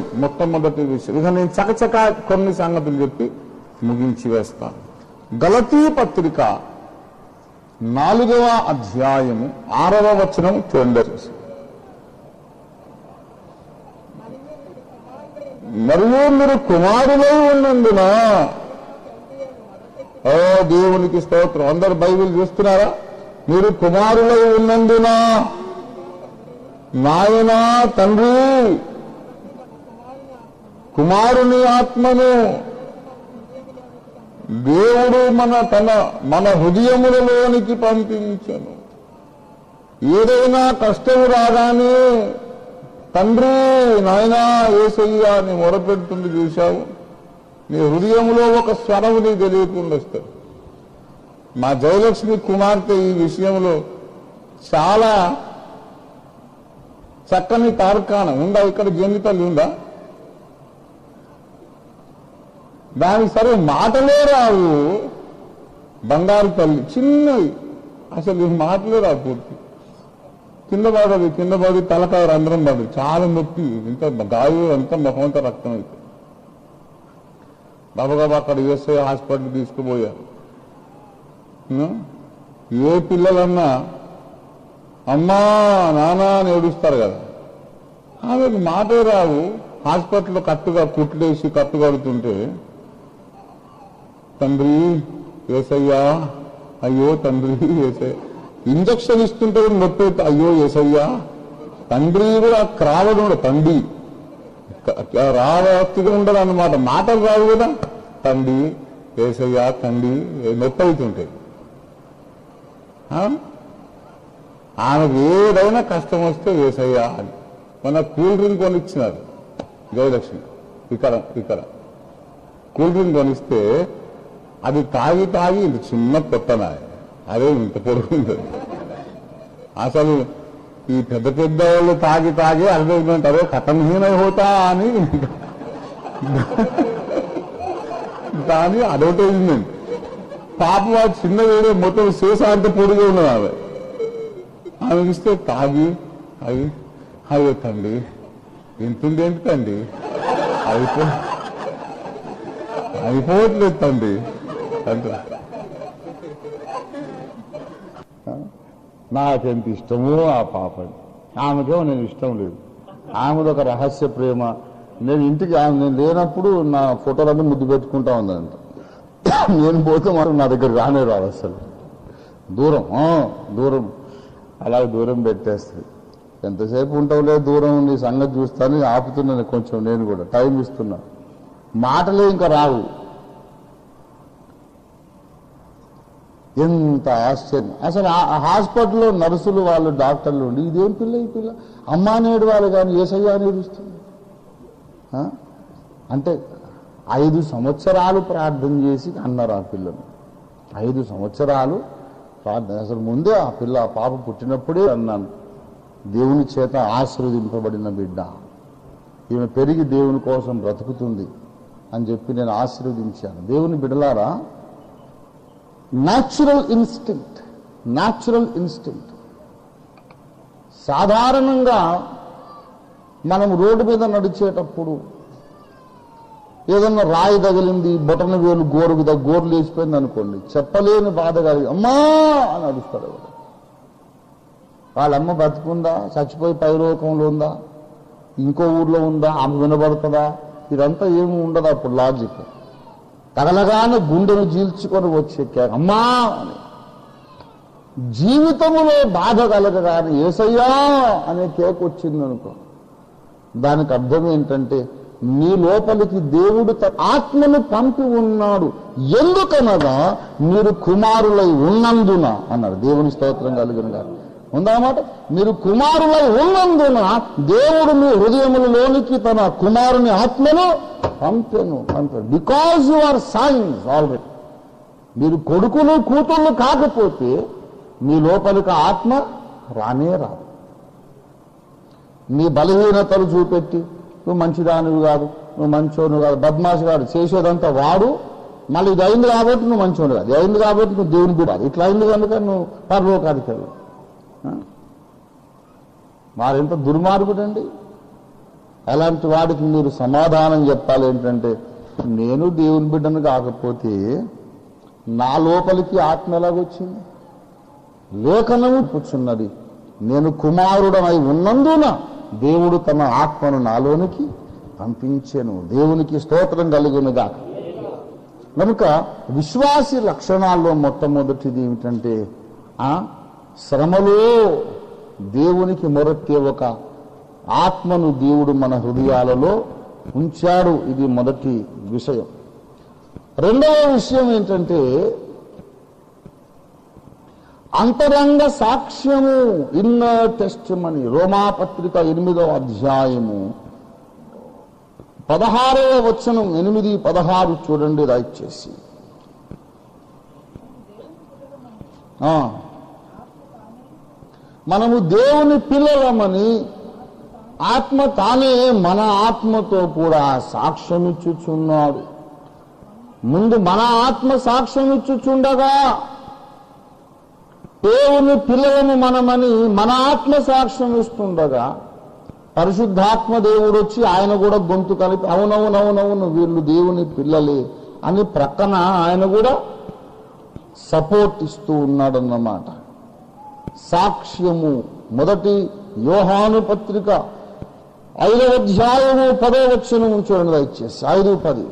ఇక నేను చకచక కొన్ని సంగతులు చెప్పి ముగించి వేస్తాను. గలతీ పత్రిక 4వ అధ్యాయము 6వ వచనం చూడండి. మరియు మీరు కుమారులై ఉన్నందున, ఓ దేవునికి స్తోత్రం. అందరు బైబిల్ చూస్తున్నారా? మీరు కుమారులై ఉన్నందున నాయన తండ్రి కుమారుని ఆత్మను దేవుడు మన హృదయములలోనికి పంపించను. ఏదైనా కష్టం రాగానే తండ్రి నాయనా యేసయ్యా నీ మొరపెడుతుంది చూశావు, నీ హృదయంలో ఒక స్వరం నీకు తెలియకుండా వస్తుంది. మా జయలక్ష్మి కుమార్తె ఈ విషయంలో చాలా చక్కని తార్కాణం ఉందా? ఇక్కడ జన్మి తల్లి ఉందా? దానికి సరే మాటలే రావు. బంగారు తల్లి చిన్నది, అసలు మాటలే రావు. పూర్తి కింద పడి తలకాయ రంధ్రం పడి చాలా నొప్పి, ఇంత గాయం అంతా ముఖం అంతా రక్తం అవుతుంది. బాబాగా అక్కడ యూఎస్ఐ హాస్పిటల్ తీసుకుపోయారు. ఏ పిల్లలన్నా అమ్మా నానా అని ఏడుస్తారు కదా, ఆమెకు మాటే రావు. హాస్పిటల్లో కుట్లేసి కట్టు కడుతుంటే తండ్రి యేసయ్యా, అయ్యో తండ్రి యేసయ్య, ఇంజక్షన్ ఇస్తుంటే నొప్పి, అయ్యో యేసయ్యా. తండ్రి కూడా క్రావడం తండ్రి రావత్తిగా ఉండదు అన్నమాట, మాటలు రావు కదా. తండ్రి యేసయ్యా, తండ్రి నొప్పి అవుతుంటాయి. ఆమెకు ఏదైనా కష్టం వస్తే యేసయ్యా అని. మన కూల్ డ్రింక్ కొనిచ్చినారు జయలక్ష్మి, ఇక్కడ కూల్ డ్రింక్ కొనిస్తే అది తాగి ఇంత చిన్న పొట్టనా, అదే ఇంత పొడుగుంది. అసలు ఈ పెద్ద వాళ్ళు తాగి అడ్వర్టైజ్మెంట్ అదే ఖతమహీన హోతా అని దాని అడ్వర్టైజ్మెంట్. పాపం ఆ చిన్న వేరే మొత్తం శేష అంత పొడిగా ఉన్నది. ఆమె ఆమెకి ఇస్తే తాగి అవి అయ్యో తండ్రి ఇంతుంది ఏంటి తండ్రి అయిపోవట్లేదు తండ్రి అంటే నాకెంత ఇష్టమో ఆ పాపని. ఆమెకేమో నేను ఇష్టం లేదు. ఆమెది ఒక రహస్య ప్రేమ. నేను ఇంటికి నేను లేనప్పుడు నా ఫోటోలన్నీ ముద్దు పెట్టుకుంటా ఉందంట. నేను పోతే మాత్రం నా దగ్గర రానే రాదు అసలు. దూరం అలాగే దూరం పెట్టేస్తుంది. ఎంతసేపు ఉంటావులే దూరం నీ సంగతి చూస్తాను ఆపుతున్నాను కొంచెం. నేను కూడా టైం ఇస్తున్నా. మాటలే ఇంకా రావు. ఎంత ఆశ్చర్యం అసలు. హాస్పిటల్లో నర్సులు వాళ్ళు డాక్టర్లు ఉండి ఇదేం పిల్ల ఈ పిల్ల అమ్మా నేడు వాళ్ళు కానీ ఏసయ్యా నేడుస్తుంది అంటే 5 సంవత్సరాలు ప్రార్థన చేసి అన్నారు ఆ పిల్లను. 5 సంవత్సరాలు ప్రార్థన. అసలు ముందే ఆ పిల్ల ఆ పాప పుట్టినప్పుడే అన్నాను, దేవుని చేత ఆశీర్వదింపబడిన బిడ్డ, ఈమె పెరిగి దేవుని కోసం బ్రతుకుతుంది అని చెప్పి నేను ఆశీర్వదించాను. దేవుని బిడ్డలారా, న్యాచురల్ ఇన్స్టింక్ట్. సాధారణంగా మనం రోడ్డు మీద నడిచేటప్పుడు ఏదన్నా రాయి తగిలింది, బొటన వేలు గోరు లేచిపోయింది అనుకోండి, చెప్పలేని బాధ కలిగి అమ్మా అని అడుస్తాడు. వాళ్ళమ్మ బతుకుందా, చచ్చిపోయి పైలోకంలో ఉందా, ఇంకో ఊర్లో ఉందా, ఆమె వినబడుతుందా, ఇదంతా ఏమి ఉండదు. అప్పుడు లాజిక్ తగలగానే గుండెను చీల్చుకొని వచ్చే అమ్మా అని. జీవితంలో బాధ కలగగానే ఏసయ్యా అనే కేక్ వచ్చిందనుకో, దానికి అర్థం ఏంటంటే మీ లోపలికి దేవుడు ఆత్మను పంపి ఉన్నాడు. ఎందుకనగా మీరు కుమారులై ఉన్నందున అన్నాడు. దేవుని స్తోత్రం కలిగిన గారు ఉందన్నమాట. మీరు కుమారులై ఉన్నందున దేవుడు మీ హృదయములలోనికి తన కుమారుని ఆత్మను పంపెను. Because you are sons already. మీరు కొడుకులు కూతుళ్ళు కాకపోతే మీ లోపలికి ఆత్మ రానే రాదు. మీ బలహీనతలు చూపెట్టి నువ్వు మంచిదానివి కాదు, నువ్వు మంచోను కాదు, బద్మాషి కాదు, చేసేదంతా వాడు. మళ్ళీ ఇది అయింది కాబట్టి నువ్వు మంచోను కాదు, ఇది అయింది కాబట్టి నువ్వు దేవుని బిడ్డ, ఇట్లా అయింది కనుక నువ్వు పరలోకానికి వెళ్ళు. వారెంత దుర్మార్గుడండి. అలాంటి వాడికి మీరు సమాధానం చెప్పాలి ఏంటంటే, నేను దేవుని బిడ్డను కాకపోతే నా లోపలికి ఆత్మ ఎలాగొచ్చింది? లేఖనము కూర్చున్నది, నేను కుమారుడనై ఉన్నందున దేవుడు తన ఆత్మను నాలోనికి పంపించెను. దేవునికి స్తోత్రం కలుగునుగా. కనుక విశ్వాసి లక్షణాల్లో మొట్టమొదటిది ఏమిటంటే శ్రమలో దేవునికి మొరకే ఒక ఆత్మను దేవుడు మన హృదయాలలో ఉంచాడు. ఇది మొదటి విషయం. రెండవ విషయం ఏంటంటే అంతరంగ సాక్ష్యము, ఇన్నర్ టెస్టిమనీ. రోమాపత్రిక 8వ అధ్యాయము 16వ వచనం 8-16 చూడండి దయచేసి. మనము దేవుని పిల్లలమని ఆత్మ తానే మన ఆత్మతో కూడా సాక్ష్యమిచ్చుచున్నాడు. ముందు మన ఆత్మ సాక్ష్యమిచ్చుచుండగా దేవుని పిల్లలను మనమని మన ఆత్మ సాక్ష్యం ఇస్తుండగా పరిశుద్ధాత్మ దేవుడు వచ్చి ఆయన కూడా గొంతు కలిపి అవునవునవునవును వీళ్ళు దేవుని పిల్లలే అని ప్రక్కన ఆయన కూడా సపోర్ట్ ఇస్తూ ఉన్నాడన్నమాట. సాక్ష్యము. మొదటి యోహాను పత్రిక 5వ అధ్యాయము 10వ వచనం చూడండి దయచేసి. 5:10.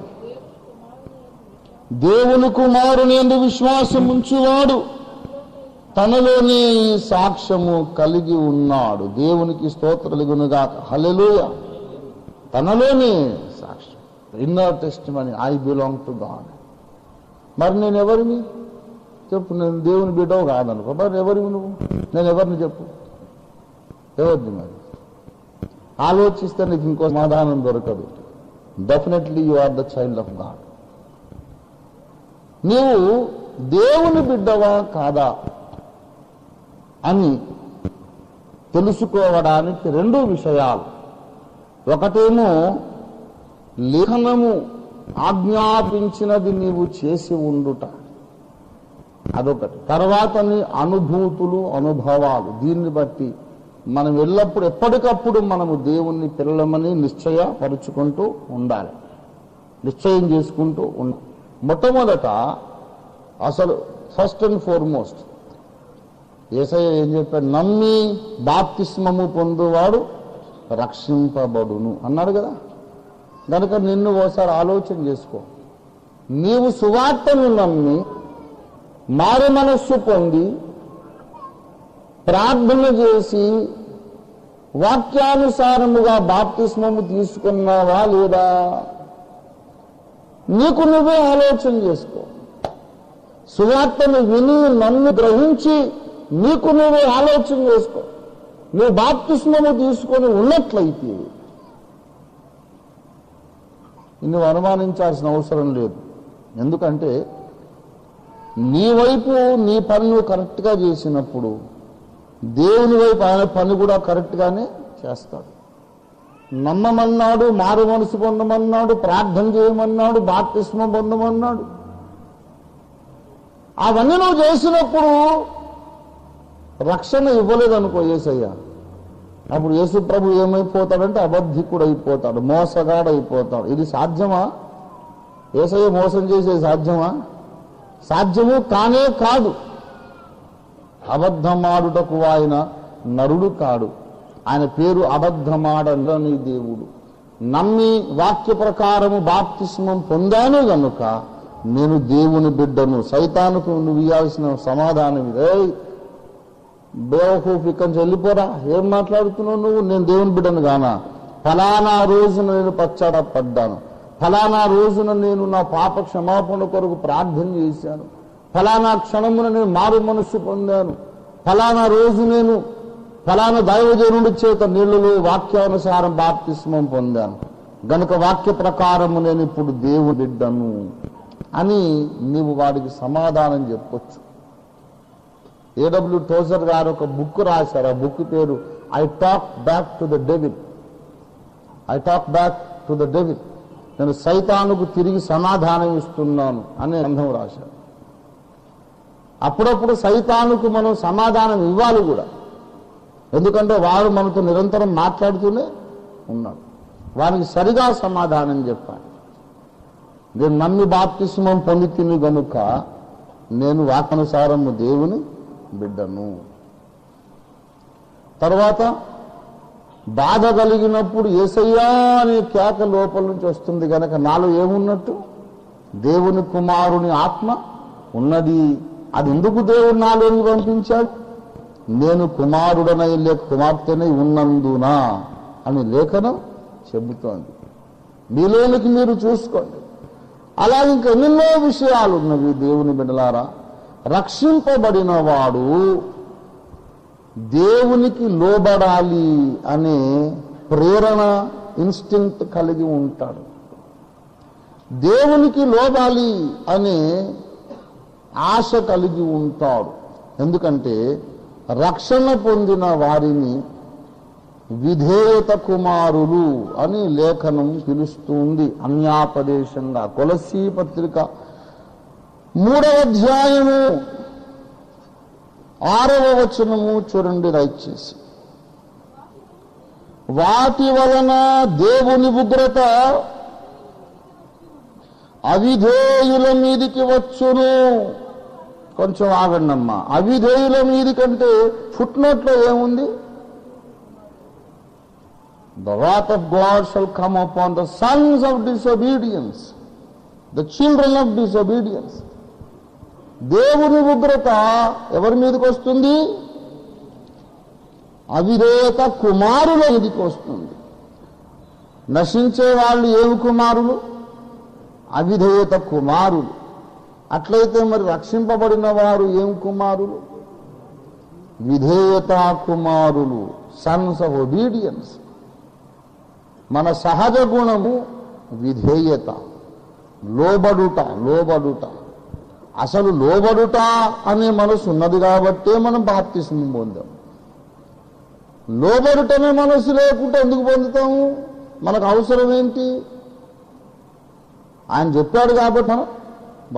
దేవుని కుమారుని యందు విశ్వాసం ఉంచువాడు తనలోనే ఈ సాక్ష్యము కలిగి ఉన్నాడు. దేవునికి స్తోత్రలుగునుగా. హల్లెలూయా. తనలోనే సాక్ష్యం, inner testimony, I belong to God. మరి నేను ఎవరిని చెప్పు? నేను దేవుని బిడ్డవు కాదనుకో, మరి ఎవరివి నువ్వు? నేను ఎవరిని చెప్పు? ఎవరిని? మరి ఆలోచిస్తే నీకు ఇంకో సమాధానం దొరకదు. Definitely you are the child of God. నీవు దేవుని బిడ్డవా కాదా అని తెలుసుకోవడానికి 2 విషయాలు. ఒకటేమో లేఖనము ఆజ్ఞాపించినది నీవు చేసి ఉండుట. అదొకటి. తర్వాత నీ అనుభూతులు, అనుభవాలు, దీన్ని బట్టి మనం ఎల్లప్పుడు ఎప్పటికప్పుడు మనము దేవుణ్ణి పిల్లలమని నిశ్చయపరుచుకుంటూ ఉండాలి, నిశ్చయం చేసుకుంటూ ఉండాలి. మొట్టమొదట అసలు ఫస్ట్ అండ్ ఫార్మోస్ట్ యేసయ్య ఏం చెప్పాడు? నమ్మి బాప్తిస్మము పొందువాడు రక్షింపబడును అన్నాడు కదా. కనుక నిన్ను ఓసారి ఆలోచన చేసుకో. నీవు సువార్తను నమ్మి మారు మనస్సు పొంది ప్రార్థన చేసి వాక్యానుసారముగా బాప్తిస్మము తీసుకున్నావా లేదా? నీకు నువ్వే ఆలోచన చేసుకో. సువార్తను విని నన్ను గ్రహించి నీకు నువ్వే ఆలోచన చేసుకో. నువ్వు బాప్తిస్మము తీసుకొని ఉన్నట్లయితే నువ్వు అనుమానించాల్సిన అవసరం లేదు. ఎందుకంటే నీ వైపు నీ పని నువ్వు కరెక్ట్గా చేసినప్పుడు దేవుని వైపు ఆయన పని కూడా కరెక్ట్గానే చేస్తాడు. నమ్మమన్నాడు, మారు మనసు పొందమన్నాడు, ప్రార్థన చేయమన్నాడు, బాప్తిస్మం పొందమన్నాడు. అవన్నీ నువ్వు చేసినప్పుడు రక్షణ ఇవ్వలేదనుకో యేసయ్య, అప్పుడు యేసు ప్రభు ఏమైపోతాడంటే అబద్ధికుడు అయిపోతాడు, మోసగాడు అయిపోతాడు. ఇది సాధ్యమా? యేసయ్య మోసం చేసే సాధ్యమా? సాధ్యము కానే కాదు. అబద్ధమాడుటకు ఆయన నరుడు కాడు, ఆయన పేరు అబద్ధమాడని దేవుడు. నమ్మి వాక్య ప్రకారము బాప్తిస్మం పొందాను గనుక నేను దేవుని బిడ్డను. సైతానుకు నువ్వు ఇవ్వాల్సిన సమాధానం ఇదే. బేవకూఫ్ ఇక్కడి నుంచి వెళ్ళిపోరా, ఏం మాట్లాడుతున్నావు నువ్వు? నేను దేవుని బిడ్డను గానా? ఫలానా రోజున నేను పశ్చాత్తాపడ్డాను, ఫలానా రోజున నేను నా పాప క్షమాపణ కొరకు ప్రార్థన చేశాను, ఫలానా క్షణమున నేను మారు మనస్సు పొందాను, ఫలానా రోజు నేను ఫలానా దైవజనుడి చేత నీళ్లలో వాక్యానుసారం బాప్తిస్మం పొందాను గనుక వాక్య ప్రకారము నేను ఇప్పుడు దేవుని బిడ్డను అని నీవు వాడికి సమాధానం చెప్పొచ్చు. ఏడబ్ల్యూ టోజర్ గారు ఒక బుక్ రాశారు. ఆ బుక్ పేరు I talk back to the devil. I talk back to the devil. నేను సైతానుకు తిరిగి సమాధానం ఇస్తున్నాను అనే గ్రంథం రాశాడు. అప్పుడప్పుడు సైతానుకు మనం సమాధానం ఇవ్వాలి కూడా, ఎందుకంటే వాడు మనతో నిరంతరం మాట్లాడుతూనే ఉన్నాడు. వానికి సరిగా సమాధానం చెప్పాలి. నేను నమ్మి బాప్తిస్మం పొంది తిని గనుక నేను వాక్యానుసారము దేవుని బిడ్డను. తర్వాత బాధ కలిగినప్పుడు యేసయ్యా అనే కేక లోపల నుంచి వస్తుంది కనుక నాలో ఏమున్నట్టు? దేవుని కుమారుని ఆత్మ ఉన్నది. అది ఎందుకు దేవుడు నాలోని పంపించాడు? నేను కుమారుడనై లేక కుమార్తెనై ఉన్నందునా అని లేఖనం చెబుతోంది. మీలోనికి మీరు చూసుకోండి. అలా ఇంకా ఎన్నెన్నో విషయాలు ఉన్నవి దేవుని బిడ్డలారా. రక్షింపబడిన వాడు దేవునికి లోబడాలి అనే ప్రేరణ, ఇన్స్టింక్ట్ కలిగి ఉంటాడు. దేవునికి లోబడాలి అనే ఆశ కలిగి ఉంటాడు. ఎందుకంటే రక్షణ పొందిన వారిని విధేయత కుమారులు అని లేఖనం పిలుస్తుంది అన్యాపదేశంగా. కొలస్సీ పత్రిక 3వ అధ్యాయము 6వ వచనము చూడండి, రైట్ చేసి. వాటి వలన దేవుని ఉగ్రత అవిధేయుల మీదికి వచ్చును. కొంచెం ఆగండమ్మా. అవిధేయుల మీదికంటే ఫుట్నోట్లో ఏముంది? The wrath of God shall come upon the sons of disobedience, the children of disobedience. దేవుని ఉగ్రత ఎవరి మీదకి వస్తుంది? అవిధేయత కుమారుల మీదకి వస్తుంది. నశించే వాళ్ళు ఏమి కుమారులు? అవిధేయత కుమారులు. అట్లయితే మరి రక్షింపబడిన వారు ఏం కుమారులు? విధేయత కుమారులు, సన్స్ ఆఫ్ ఒబీడియన్స్. మన సహజ గుణము విధేయత, లోబడుట. అసలు లోబడుట అనే మనసు ఉన్నది కాబట్టే మనం బాప్తిస్మం పొందాం. లోబడుటనే మనసు లేకుంటే ఎందుకు పొందుతాము? మనకు అవసరం ఏంటి? ఆయన చెప్పాడు కాబట్టి మనం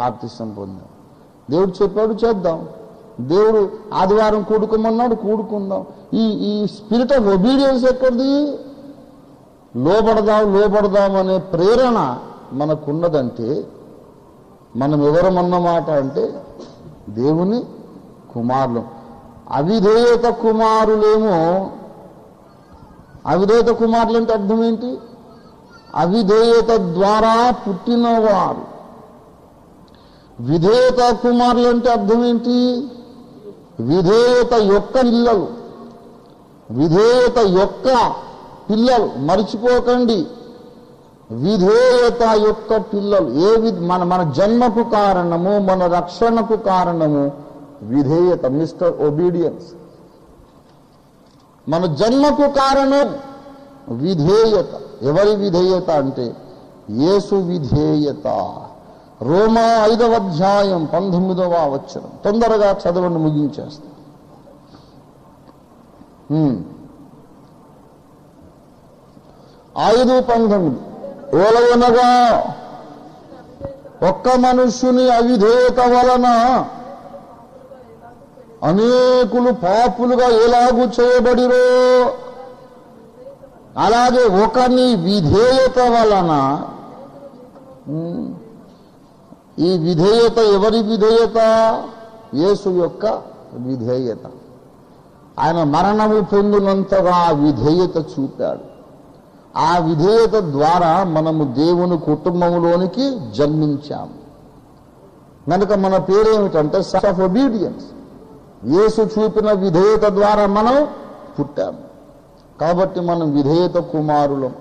బాప్తిస్మం పొందాం. దేవుడు చెప్పాడు చేద్దాం, దేవుడు ఆదివారం కూడుకోమన్నాడు కూడుకుందాం. ఈ స్పిరిట్ ఆఫ్ ఒబీడియన్స్ ఎక్కడిది? లోబడదాం అనే ప్రేరణ మనకున్నదంటే మనం ఎవరమన్నమాట అంటే దేవుని కుమారులు. అవిధేయత కుమారులేమో, అవిధేయత కుమారులు అంటే అర్థం ఏంటి? అవిధేయత ద్వారా పుట్టినవారు. విధేయత కుమారులు అంటే అర్థం ఏంటి? విధేయత యొక్క పిల్లలు, విధేయత యొక్క పిల్లలు. మర్చిపోకండి, విధేయత యొక్క పిల్లలు. మన జన్మకు కారణము, మన రక్షణకు కారణము విధేయత, మిస్టర్ ఒబీడియన్స్. మన జన్మకు కారణం విధేయత. ఎవరి విధేయత అంటే యేసు విధేయత. రోమా 5వ అధ్యాయం 19వ వచనం. తొందరగా చదవండి, ముగించేస్తాం. 5:19 ఓలవనగా ఒక్క మనుష్యుని అవిధేయత వలన అనేకులు పాపులుగా ఎలాగూ చేయబడిరో, అలాగే ఒకని విధేయత వలన. ఈ విధేయత ఎవరి విధేయత? యేసు యొక్క విధేయత. ఆయన మరణము పొందినంతగా విధేయత చూపాడు. ఆ విధేయత ద్వారా మనము దేవుని కుటుంబంలోనికి జన్మించాము. కనుక మన పేరేమిటంటే సన్ ఆఫ్ ఒబీడియన్స్. యేసు చూపిన విధేయత ద్వారా మనం పుట్టాము. కాబట్టి మనం విధేయత కుమారులం.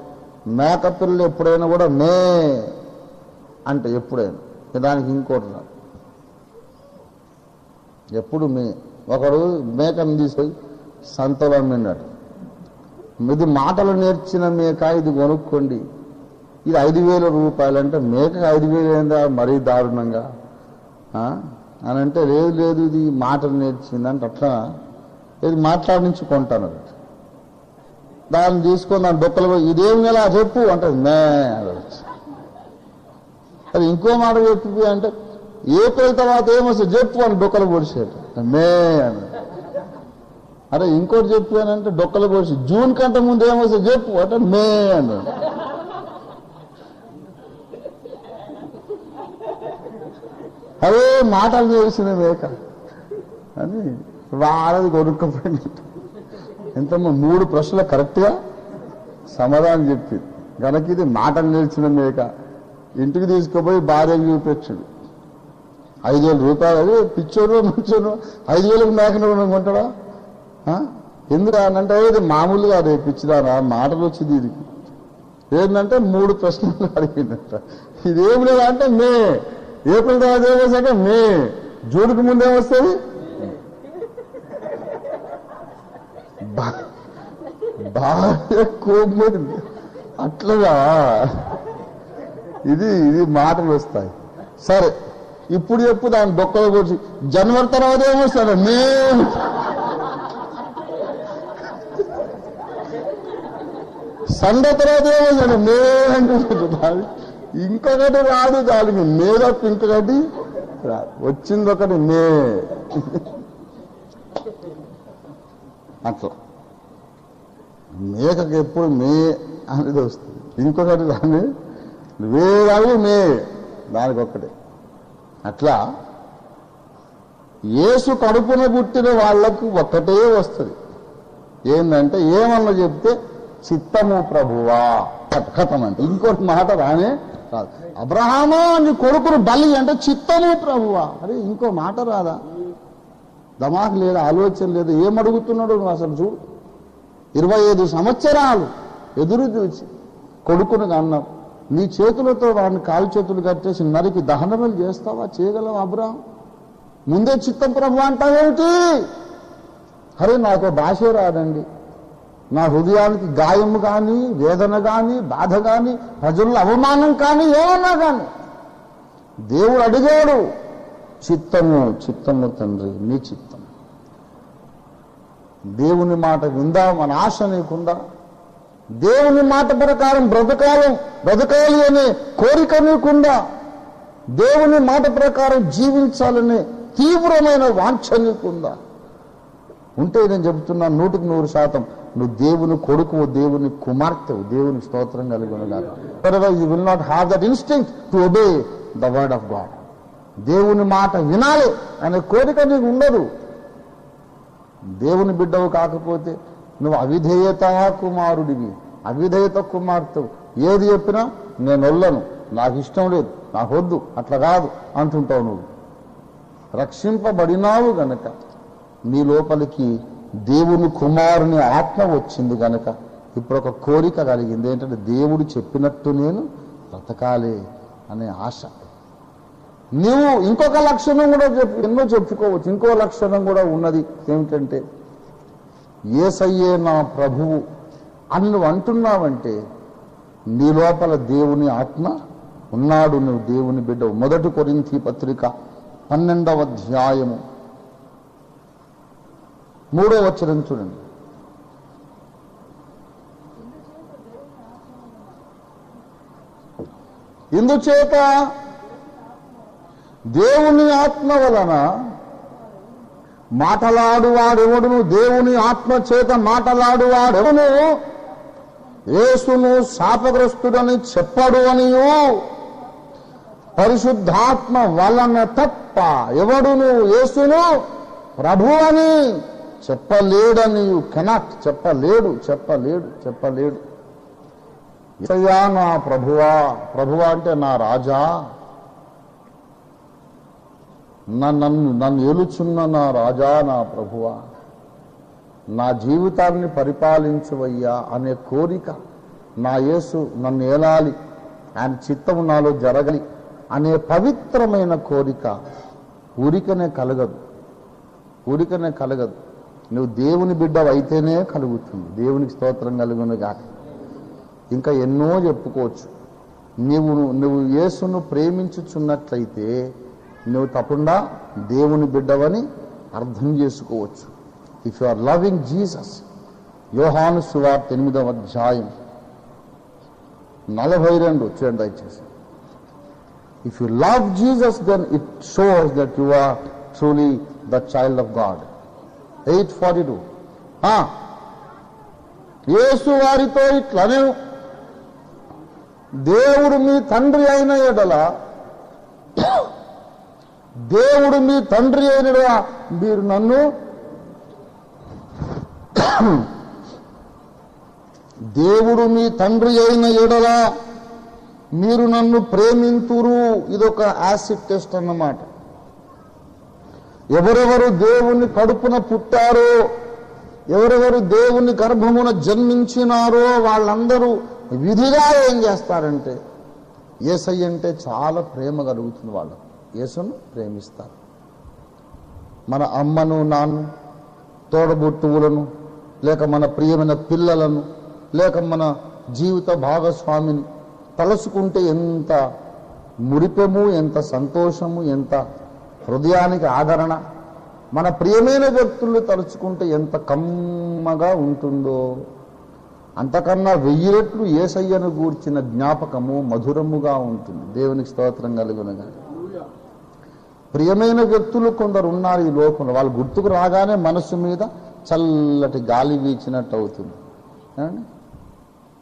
మేకపిల్లలు ఎప్పుడైనా కూడా మే అంటే ఎప్పుడైనా, దానికి ఇంకోటి రాదు. ఎప్పుడు మే. ఒకడు మేకను తీసుకొని సంతలో అమ్మినాడు. ఇది మాటలు నేర్చిన మేక, ఇది కొనుక్కోండి, ఇది 5,000 రూపాయలు అంటే మేకకు 5,000 ఏందా మరీ దారుణంగా అని అంటే, లేదు ఇది మాటలు నేర్చింది అంటే అట్లా ఇది మాట్లాడించి కొంటాను. దాన్ని తీసుకొని దాని డొక్కలు ఇదేం నెల చెప్పు అంటే మే అనవచ్చు. అది ఇంకో మాట చెప్పి అంటే ఏప్రిల్ తర్వాత ఏమొస్తుంది చెప్పు అని డొక్కలు పొడిచేట మే అని. అరే ఇంకోటి చెప్పు అని అంటే డొక్కలు పొడిచి జూన్ కంటే ముందు ఏమొస్తుంది చెప్పు అంటే మే అన్నాడు. అదే మాటలు చేసిన మేక అని వాళ్ళది కొనుక్కపోయింది. ఎంతమ్మా 3 ప్రశ్నలు కరెక్ట్గా సమాధానం చెప్పింది. కనుక ఇది మాటలు నేర్చిన మేక. ఇంటికి తీసుకుపోయి భార్యకు చూపించాడు. 5,000 రూపాయలు. అది పిచ్చోడు మంచోడు 5,000కి మేకను కొంటాడా? ఎందుకు అంటే ఇది మామూలుగా అదే పిచ్చిదానా మాటలు వచ్చింది దీనికి. ఏంటంటే 3 ప్రశ్నలు అడిగిందంట. ఇదేం లేదా అంటే మే. ఏప్రిల్ తర్వాత ఏమొస్తాక మే. జూన్కి ముందేమొస్తుంది? బాగా కోపమైంది. అట్లుగా ఇది మాటలు వస్తాయి. సరే ఇప్పుడు చెప్పు దాని డొక్కలు కూర్చి జనవరి తర్వాత ఏమొస్తాడు మే. సండే తర్వాత ఏమొస్తాడు మే అంటే ఇంకొకటి రాదు. దానికి మీద ఇంకొకటి రాదు. వచ్చింది ఒకటి మే. అట్లా మేకకి ఎప్పుడు మే అనేది వస్తుంది. ఇంకొకటి దాన్ని వేరాలు మే దానికి ఒక్కటే. అట్లా యేసు కడుపున పుట్టిన వాళ్లకు ఒక్కటే వస్తుంది. ఏంటంటే ఏమన్నా చెప్తే చిత్తము ప్రభువా కథం అంటే ఇంకోటి మాట రానే రాదు. అబ్రహామా నీ కొడుకును బలి అంటే చిత్తము ప్రభువా. అరే ఇంకో మాట రాదా? దమాకు లేదా, ఆలోచన లేదు. ఏమడుగుతున్నాడు నువ్వు అసలు చూడు. 25 సంవత్సరాలు ఎదురు చూచి కొడుకును అన్నావు. నీ చేతులతో వాడిని కాలు చేతులు కట్టేసి నరికి దహనములు చేస్తావా? చేయగలవు అబ్రహాం? ముందే చిత్తం ప్రభు అంటావేమిటి? అరే నాకు భాషే రాదండి. నా హృదయానికి గాయము కానీ, వేదన కానీ, బాధ కానీ, ప్రజల్లో అవమానం కానీ, ఏమన్నా కానీ దేవుడు అడిగాడు. చిత్తము చిత్తము తండ్రి, నీ చిత్తం. దేవుని మాట విందామని ఆశ నీకుందా? దేవుని మాట ప్రకారం బ్రతకాలి అనే కోరిక నీకుందా? దేవుని మాట ప్రకారం జీవించాలనే తీవ్రమైన వాంఛ నీకుందా? ఉంటే నేను చెబుతున్నాను 100% నువ్వు దేవుని కొడుకు, దేవుని కుమార్తెవు. దేవుని స్తోత్రం కలిగి ఉండగా you will not have that instinct to obey the word of God. దేవుని మాట వినాలి అనే కోరిక నీకు ఉండదు. దేవుని బిడ్డవు కాకపోతే నువ్వు అవిధేయత కుమారుడివి, అవిధేయత కుమార్తెవు. ఏది చెప్పినా నేను వెళ్ళను, నాకు ఇష్టం లేదు, నాకు వద్దు, అట్లా కాదు అంటుంటావు. నువ్వు రక్షింపబడినావు గనక నీ లోపలికి దేవుని కుమారుని ఆత్మ వచ్చింది గనక ఇప్పుడు ఒక కోరిక కలిగింది. ఏంటంటే దేవుడు చెప్పినట్టు నేను బ్రతకాలి అనే ఆశ. నీవు ఇంకొక లక్షణం కూడా ఎన్నో చెప్పుకోవచ్చు. ఇంకో లక్షణం కూడా ఉన్నది. ఏమిటంటే యేసయ్యే నా ప్రభువు అని నువ్వు అంటున్నావంటే నీ లోపల దేవుని ఆత్మ ఉన్నాడు. నువ్వు దేవుని బిడ్డవు. 1 కొరింథీ పత్రిక 12వ అధ్యాయము 3వ వచనం చూడండి. ఇందుచేత దేవుని ఆత్మ వలన మాటలాడువాడెవడును, దేవుని ఆత్మ చేత మాటలాడువాడెవను యేసును శాపగ్రస్తుడని చెప్పడు అనియు పరిశుద్ధాత్మ వలన తప్ప ఎవడును యేసును ప్రభు అని చెప్పలేడనియు. కెనాట్, చెప్పలేడు. యేసయ్యా నా ప్రభువా, ప్రభువా అంటే నా రాజా, నన్ను ఏలుచున్న నా రాజా, నా ప్రభువా, నా జీవితాన్ని పరిపాలించువయ్యా అనే కోరిక, నా యేసు నన్ను ఏలాలి, ఆయన చిత్తము నాలో జరగాలి అనే పవిత్రమైన కోరిక ఊరికనే కలగదు. నువ్వు దేవుని బిడ్డవు అయితేనే కలుగుతుంది. దేవునికి స్తోత్రం కలుగును గాక. ఇంకా ఎన్నో చెప్పుకోవచ్చు. నువ్వు యేసును ప్రేమించుచున్నట్లయితే నువ్వు తప్పకుండా దేవుని బిడ్డవని అర్థం చేసుకోవచ్చు. If you are loving Jesus, యోహాను సువార్త 8వ అధ్యాయం 42 చూడండి దయచేసి. If you love Jesus then it shows that you are truly the child of God. 8:42. యేసు వారితో ఇట్లనే, దేవుడు మీ తండ్రి అయిన ఎడల మీరు నన్ను దేవుడు మీ తండ్రి అయిన ఎడల మీరు నన్ను ప్రేమింతురు. ఇదొక యాసిడ్ టెస్ట్ అన్నమాట. ఎవరెవరు దేవుని కడుపున పుట్టారో, ఎవరెవరు దేవుని గర్భమున జన్మించినారో వాళ్ళందరూ విధిగా ఏం చేస్తారంటే యేసయ్య అంటే చాలా ప్రేమ కలుగుతుంది. వాళ్ళు యేసును ప్రేమిస్తారు. మన అమ్మను, నాన్ను, తోడబుట్టువులను, లేక మన ప్రియమైన పిల్లలను, లేక మన జీవిత భాగస్వామిని తలుసుకుంటే ఎంత మురిపెము, ఎంత సంతోషము, ఎంత హృదయానికి ఆదరణ. మన ప్రియమైన వ్యక్తుల్ని తలుచుకుంటే ఎంత కమ్మగా ఉంటుందో అంతకన్నా 1000 రెట్లు యేసయ్యను గూర్చిన జ్ఞాపకము మధురముగా ఉంటుంది. దేవునికి స్తోత్రం కలుగునుగా. ప్రియమైన వ్యక్తులు కొందరు ఉన్నారు ఈ లోకంలో. వాళ్ళు గుర్తుకు రాగానే మనసు మీద చల్లటి గాలి వీచినట్టు అవుతుంది.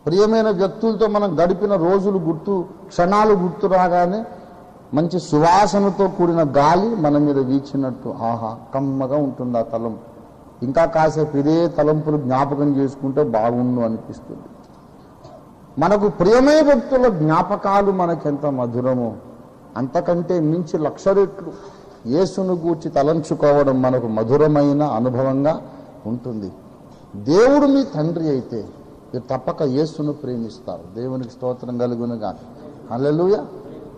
ప్రియమైన వ్యక్తులతో మనం గడిపిన రోజులు క్షణాలు గుర్తు రాగానే మంచి సువాసనతో కూడిన గాలి మన మీద వీచినట్టు ఆహా కమ్మగా ఉంటుంది ఆ తలం. ఇంకా కాసేపు ఇదే తలంపులు జ్ఞాపకం చేసుకుంటే బాగుండు అనిపిస్తుంది. మనకు ప్రియమైన వ్యక్తుల జ్ఞాపకాలు మనకెంత మధురమో అంతకంటే మించి 1,00,000 రెట్లు యేసును గూర్చి తలంచుకోవడం మనకు మధురమైన అనుభవంగా ఉంటుంది. దేవుడు మీ తండ్రి అయితే మీరు తప్పక యేసును ప్రేమిస్తారు. దేవునికి స్తోత్రం కలుగునుగా. హల్లెలూయా.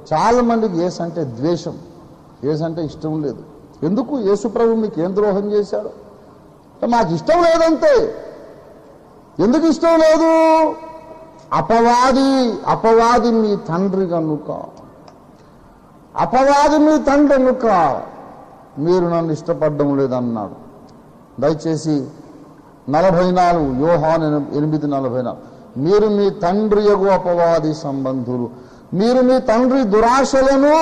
చాలా మందికి యేసు అంటే ద్వేషం, యేసు అంటే ఇష్టం లేదు. ఎందుకు? యేసు ప్రభు మీకు ఏం ద్రోహం చేశాడు? మాకు ఇష్టం లేదంతే. ఎందుకు ఇష్టం లేదు? అపవాది మీ తండ్రి కనుక, మీరు నన్ను ఇష్టపడడం లేదన్నాడు. దయచేసి 44 యోహాను 8:44 మీరు మీ తండ్రి యగు అపవాది సంబంధులు, మీరు మీ తండ్రి దురాశలను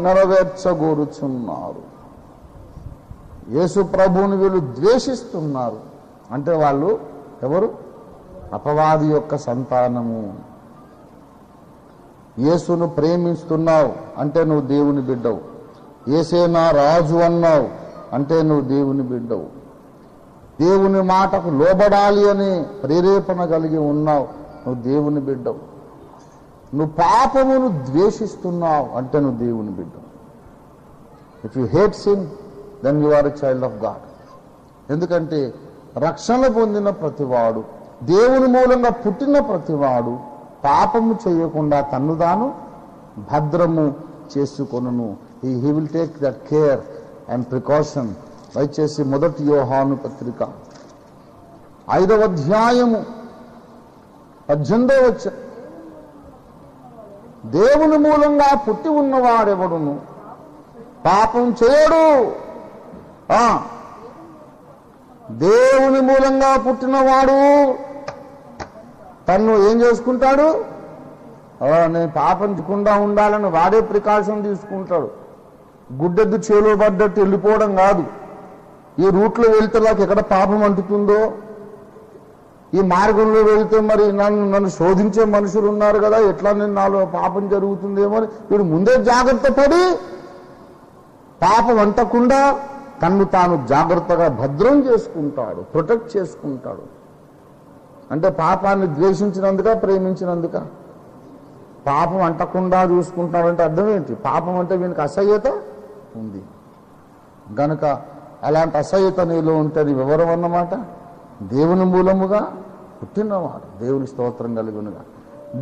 నెరవేర్చగోరుచున్నారు. యేసు ప్రభువుని వీళ్ళు ద్వేషిస్తున్నారు. అంటే వాళ్ళు ఎవరు? అపవాది యొక్క సంతానము. యేసును ప్రేమిస్తున్నావు అంటే నువ్వు దేవుని బిడ్డవు. యేసే నా రాజు అన్నావు అంటే నువ్వు దేవుని బిడ్డవు. దేవుని మాటకు లోబడాలి అనే ప్రేరేపణ కలిగి ఉన్నావు, నువ్వు దేవుని బిడ్డవు. నువ్వు పాపమును ద్వేషిస్తున్నావు అంటే నువ్వు దేవుని బిడ్డవు. If you hate sin then you are a child of God. ఎందుకంటే రక్షణ పొందిన ప్రతివాడు, దేవుని మూలంగా పుట్టిన ప్రతివాడు పాపము చేయకుండా తన్ను తాను భద్రము చేసుకొనును. He will take that care and precaution. దయచేసి 1 యోహాను పత్రిక 5వ అధ్యాయము 18వ వచనం. దేవుని మూలంగా పుట్టి ఉన్నవాడెవడును పాపం చేయడు. దేవుని మూలంగా పుట్టినవాడు తన్ను ఏం చేసుకుంటాడు? నేను పాపం చేయకుండా ఉండాలని వాడే ప్రికాషన్ తీసుకుంటాడు. గుడ్డెద్దు చేలో పడ్డట్టు వెళ్ళిపోవడం కాదు. ఈ రూట్లో వెళ్తే నాకు ఎక్కడ పాపం అంటుతుందో, ఈ మార్గంలో వెళ్తే మరి నన్ను శోధించే మనుషులు ఉన్నారు కదా, ఎట్లా నేను నాలో పాపం జరుగుతుందేమో అని వీడు ముందే జాగ్రత్త పడి పాపం అంటకుండా తన్ను తాను జాగ్రత్తగా భద్రం చేసుకుంటాడు, ప్రొటెక్ట్ చేసుకుంటాడు. అంటే పాపాన్ని ద్వేషించినందుక ప్రేమించినందుక? పాపం అంటకుండా చూసుకుంటాడంటే అర్థం ఏంటి? పాపం అంటే వీనికి అసహ్యత ఉంది గనుక అలాంటి అసహ్యత నీలో ఉంటే అది వివరం అన్నమాట. దేవుని మూలముగా పుట్టినవాడు, దేవుని స్తోత్రం కలుగునుగా.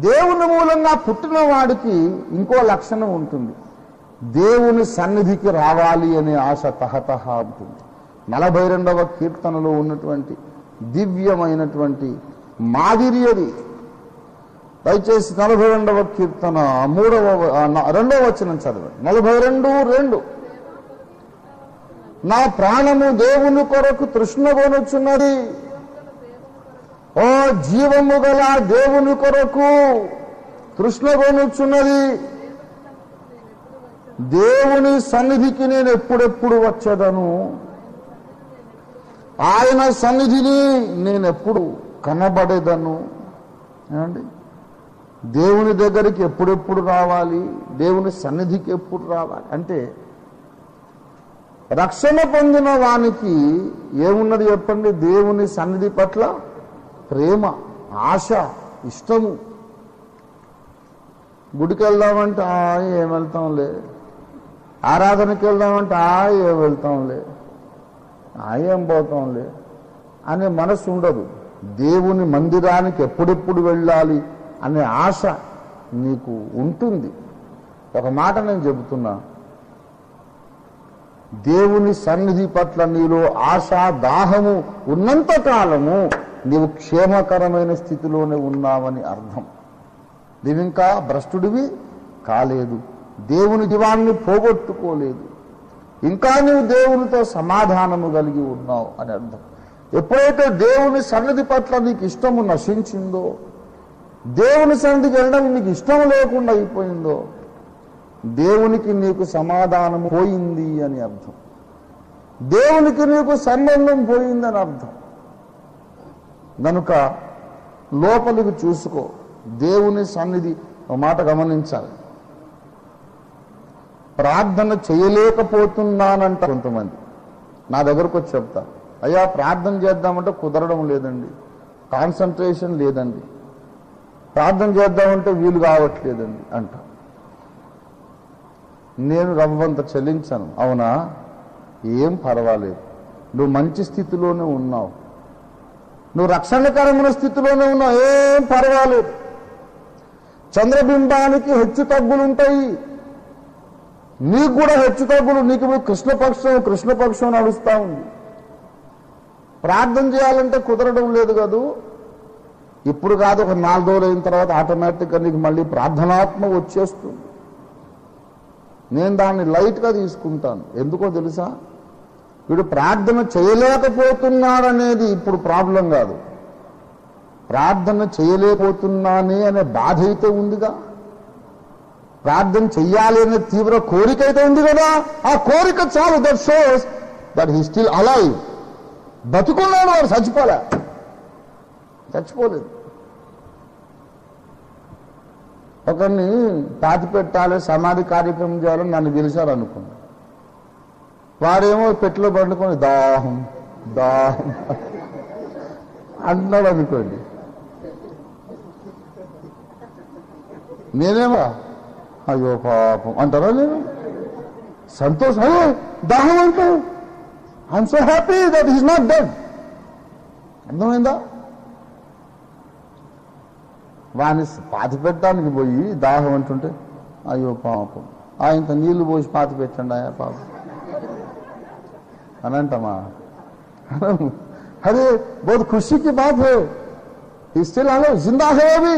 దేవుని మూలంగా పుట్టిన వాడికి ఇంకో లక్షణం ఉంటుంది. దేవుని సన్నిధికి రావాలి అనే ఆశ తహతహ ఉంటుంది. 42వ కీర్తనలో ఉన్నటువంటి దివ్యమైనటువంటి మాదిరి అది. దయచేసి 42వ కీర్తన 2వ వచనం చదవండి. 42:2. నా ప్రాణము దేవుని కొరకు తృష్ణగొనుచున్నది. ఓ జీవము గల దేవుని కొరకు తృష్ణగొనుచున్నది. దేవుని సన్నిధికి నేను ఎప్పుడెప్పుడు వచ్చేదను, ఆయన సన్నిధిని నేను ఎప్పుడు కనబడేదను. ఏమండి, దేవుని దగ్గరికి ఎప్పుడెప్పుడు రావాలి, దేవుని సన్నిధికి ఎప్పుడు రావాలి అంటే రక్షణ పొందిన వానికి ఏమున్నది చెప్పండి? దేవుని సన్నిధి పట్ల ప్రేమ, ఆశ, ఇష్టము. గుడికి వెళ్దామంటే ఏం వెళ్తాంలే, ఆరాధనకి వెళ్దామంటే ఏం వెళ్తాంలే, ఏం పోతాంలే అనే మనసు ఉండదు. దేవుని మందిరానికి ఎప్పుడెప్పుడు వెళ్ళాలి అనే ఆశ నీకు ఉంటుంది. ఒక మాట నేను చెబుతున్నా, దేవుని సన్నిధి పట్ల నీలో ఆశ దాహము ఉన్నంత కాలము నీవు క్షేమకరమైన స్థితిలోనే ఉన్నావని అర్థం. నీవింకా భ్రష్టుడివి కాలేదు, దేవుని జీవాన్ని పోగొట్టుకోలేదు, ఇంకా నీవు దేవునితో సమాధానము కలిగి ఉన్నావు అని అర్థం. ఎప్పుడైతే దేవుని సన్నిధి పట్ల నీకు ఇష్టము నశించిందో, దేవుని సన్నిధికి వెళ్ళడం నీకు ఇష్టం లేకుండా అయిపోయిందో, దేవునికి నీకు సమాధానం పోయింది అని అర్థం. దేవునికి నీకు సంబంధం పోయిందని అర్థం. కనుక లోపలికి చూసుకో. దేవుని సన్నిధి ఒక మాట గమనించాలి. ప్రార్థన చేయలేకపోతున్నానంట కొంతమంది. నా దగ్గరకు వచ్చి చెప్తా, అయ్యా ప్రార్థన చేద్దామంటే కుదరడం లేదండి, కాన్సన్ట్రేషన్ లేదండి, ప్రార్థన చేద్దామంటే వీలు కావట్లేదండి అంట. నేను రవ్వంత చెల్లించాను. అవునా, ఏం పర్వాలేదు, నువ్వు మంచి స్థితిలోనే ఉన్నావు, నువ్వు రక్షణకరమైన స్థితిలోనే ఉన్నావు, ఏం పర్వాలేదు. చంద్రబింబానికి హెచ్చు తగ్గులుంటాయి, నీకు కూడా హెచ్చు తగ్గులు. నీకు కృష్ణపక్షం నడుస్తూ ఉంది. ప్రార్థన చేయాలంటే కుదరడం లేదు కదూ. ఇప్పుడు కాదు, ఒక 4 రోజులు అయిన తర్వాత ఆటోమేటిక్గా నీకు మళ్ళీ ప్రార్థనాత్మ వచ్చేస్తుంది. నేను దాన్ని లైట్గా తీసుకుంటాను. ఎందుకో తెలుసా, వీడు ప్రార్థన చేయలేకపోతున్నాడనేది ఇప్పుడు ప్రాబ్లం కాదు, ప్రార్థన చేయలేకపోతున్నానే అనే బాధ అయితే ఉందిగా. ప్రార్థన చెయ్యాలి అనే తీవ్ర కోరిక అయితే ఉంది కదా, ఆ కోరిక చాలు. That shows that he still alive. బతుకున్నాడు, వాడు చచ్చిపోలేదు. ఒకరిని పాతి పెట్టాలి, సమాధి కార్యక్రమం చేయాలని నన్ను పిలిచారు అనుకున్నా. వాడేమో పెట్టెలో పండుకొని దాహం దాహం అంటున్నాడు అనుకోండి. నేనేమో అయ్యో పాపం అంటారా? నేను సంతోషం, అయ్యో దాహం అంటావు. I'm so happy that is not dead. అర్థమైందా? వాడిని పాతి పెట్టడానికి పోయి దాహం అంటుంటే అయ్యో పాపం ఆయనతో నీళ్లు పోసి పాతి పెట్టండి ఆయా పాపం అని అంటామా? అరే बहुत खुशी की बात है, स्टिल హలో जिंदा है अभी,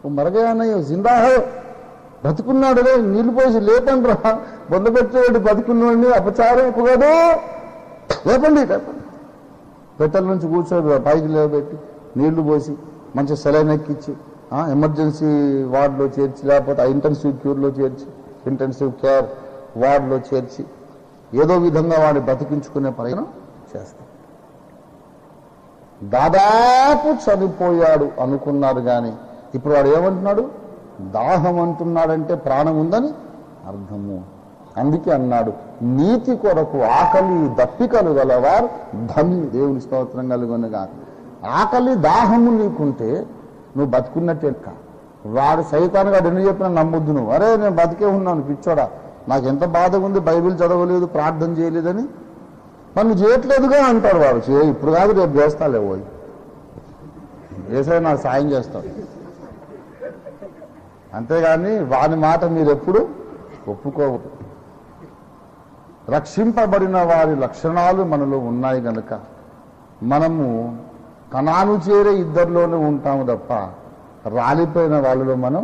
वो मर गया नहीं, वो जिंदा है. బతుకున్నాడు రే, నీళ్లు పోసి లేపండి రా, బొంద పెట్టేవాడు బతుకున్నాడిని అపచారం కాదు, లేపండి. పెట్టెల నుంచి కూర్చోబెట్టి పైకి లేవబెట్టి నీళ్లు పోసి మంచి సెలైన్ ఎక్కించి ఎమర్జెన్సీ వార్డులో చేర్చి, లేకపోతే ఇంటెన్సివ్ క్యూర్లో చేర్చి, ఇంటెన్సివ్ కేర్ వార్డులో చేర్చి ఏదో విధంగా వాడిని బతికించుకునే ప్రయత్నం చేస్తాం. దాదాపు చనిపోయాడు అనుకున్నారు కానీ ఇప్పుడు వాడు ఏమంటున్నాడు? దాహం అంటున్నాడంటే ప్రాణం ఉందని అర్థము. అందుకే అన్నాడు, నీతి కొరకు ఆకలి దప్పికలు గలవారు ధన్యులు. దేవుని స్తోత్రం కలుగునుగా. ఆకలి దాహము నీకుంటే నువ్వు బతుకున్నట్టే. వాడు సైతానుగా ఎన్ని చెప్పినా నమ్మొద్దు నువ్వు. అరే నేను బతికే ఉన్నాను పిచ్చోడా, నాకు ఎంత బాధగా ఉంది, బైబిల్ చదవలేదు, ప్రార్థన చేయలేదని. నన్ను చేయట్లేదుగా అంటాడు వాడు. ఇప్పుడు కాదు రేపు చేస్తాలే, పోయి యేసయ్య నాకు సాయం చేస్తాడు. అంతేగాని వాని మాట మీరు ఎప్పుడు ఒప్పుకోవద్దు. రక్షింపబడిన వారి లక్షణాలు మనలో ఉన్నాయి గనక మనము కనాను చేరే ఇద్దరిలోనే ఉంటాము తప్ప రాలిపోయిన వాళ్ళలో మనం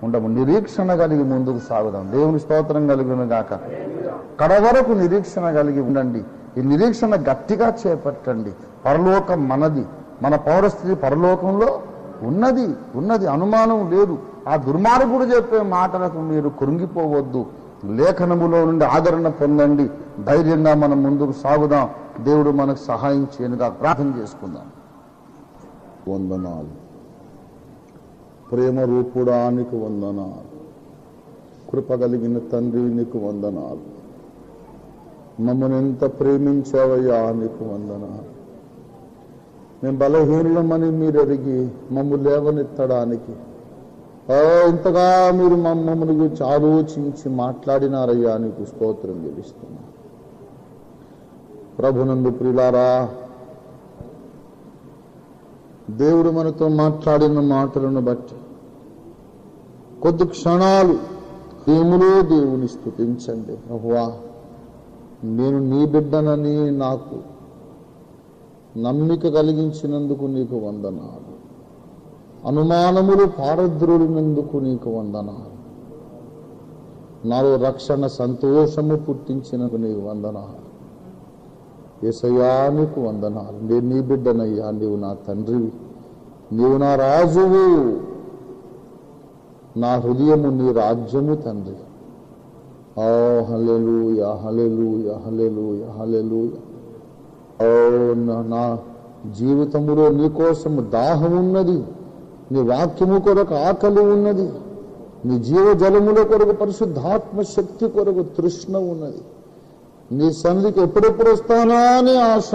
ఉండము. నిరీక్షణ కలిగి ముందుకు సాగుదాం. దేవుని స్తోత్రం కలుగును గాక. కడవరకు నిరీక్షణ కలిగి ఉండండి. ఈ నిరీక్షణ గట్టిగా చేపట్టండి. పరలోకం మనది, మన పౌరస్త్రీ పరలోకంలో ఉన్నది, అనుమానం లేదు. ఆ దుర్మార్గుడు చెప్పే మాటలకు మీరు కృంగిపోవద్దు. లేఖనములో నుండి ఆదరణ పొందండి. ధైర్యంగా మనం ముందుకు సాగుదాం. దేవుడు మనకు సహాయం చేయనుగా. ప్రార్థన చేసుకుందాం. వందనాలు ప్రేమ రూపుడా, నీకు వందనాలు. కృప కలిగిన తండ్రి, నీకు వందనాలు. మమ్మల్ని ఎంత ప్రేమించావయ్యా, నీకు వందనాలు. మేము బలహీనమని మీరు ఎరిగి మమ్మల్ని లేవనెత్తడానికి ఇంతగా మీరు మమ్మల్ని గురించి ఆలోచించి మాట్లాడినారయ్యా, నీకు స్తోత్రం చెల్లిస్తున్నా. ప్రభునందు ప్రియులారా, దేవుడు మనతో మాట్లాడిన మాటలను బట్టి కొద్ది క్షణాలు దేవులో దేవుని స్తుతించండి. ప్రభువా, నేను నీ బిడ్డనని నాకు నమ్మిక కలిగించినందుకు నీకు వందనాలు. అనుమానములు పారద్రోలినందుకు నీకు వందనాలు. నాలో రక్షణ సంతోషము పుట్టించినందుకు నీకు వందనాలు. యేసయ్యా, నీకు వందనాలు. నేను నీ బిడ్డనయ్యా, నీవు నా తండ్రివి, నీవు నా రాజువు, నా హృదయము నీ రాజ్యము తండ్రి. ఓ హల్లెలూయా, హల్లెలూయా, హల్లెలూయా, హల్లెలూయా. ఓ నా జీవితములో నీ కోసము దాహం ఉన్నది, నీ వాక్యము కొరకు ఆకలి ఉన్నది, నీ జీవజలముల కొరకు పరిశుద్ధాత్మ శక్తి కొరకు తృష్ణ ఉన్నది. నీ సన్నిధికి ఎప్పుడెప్పుడు వస్తానా అని ఆశ.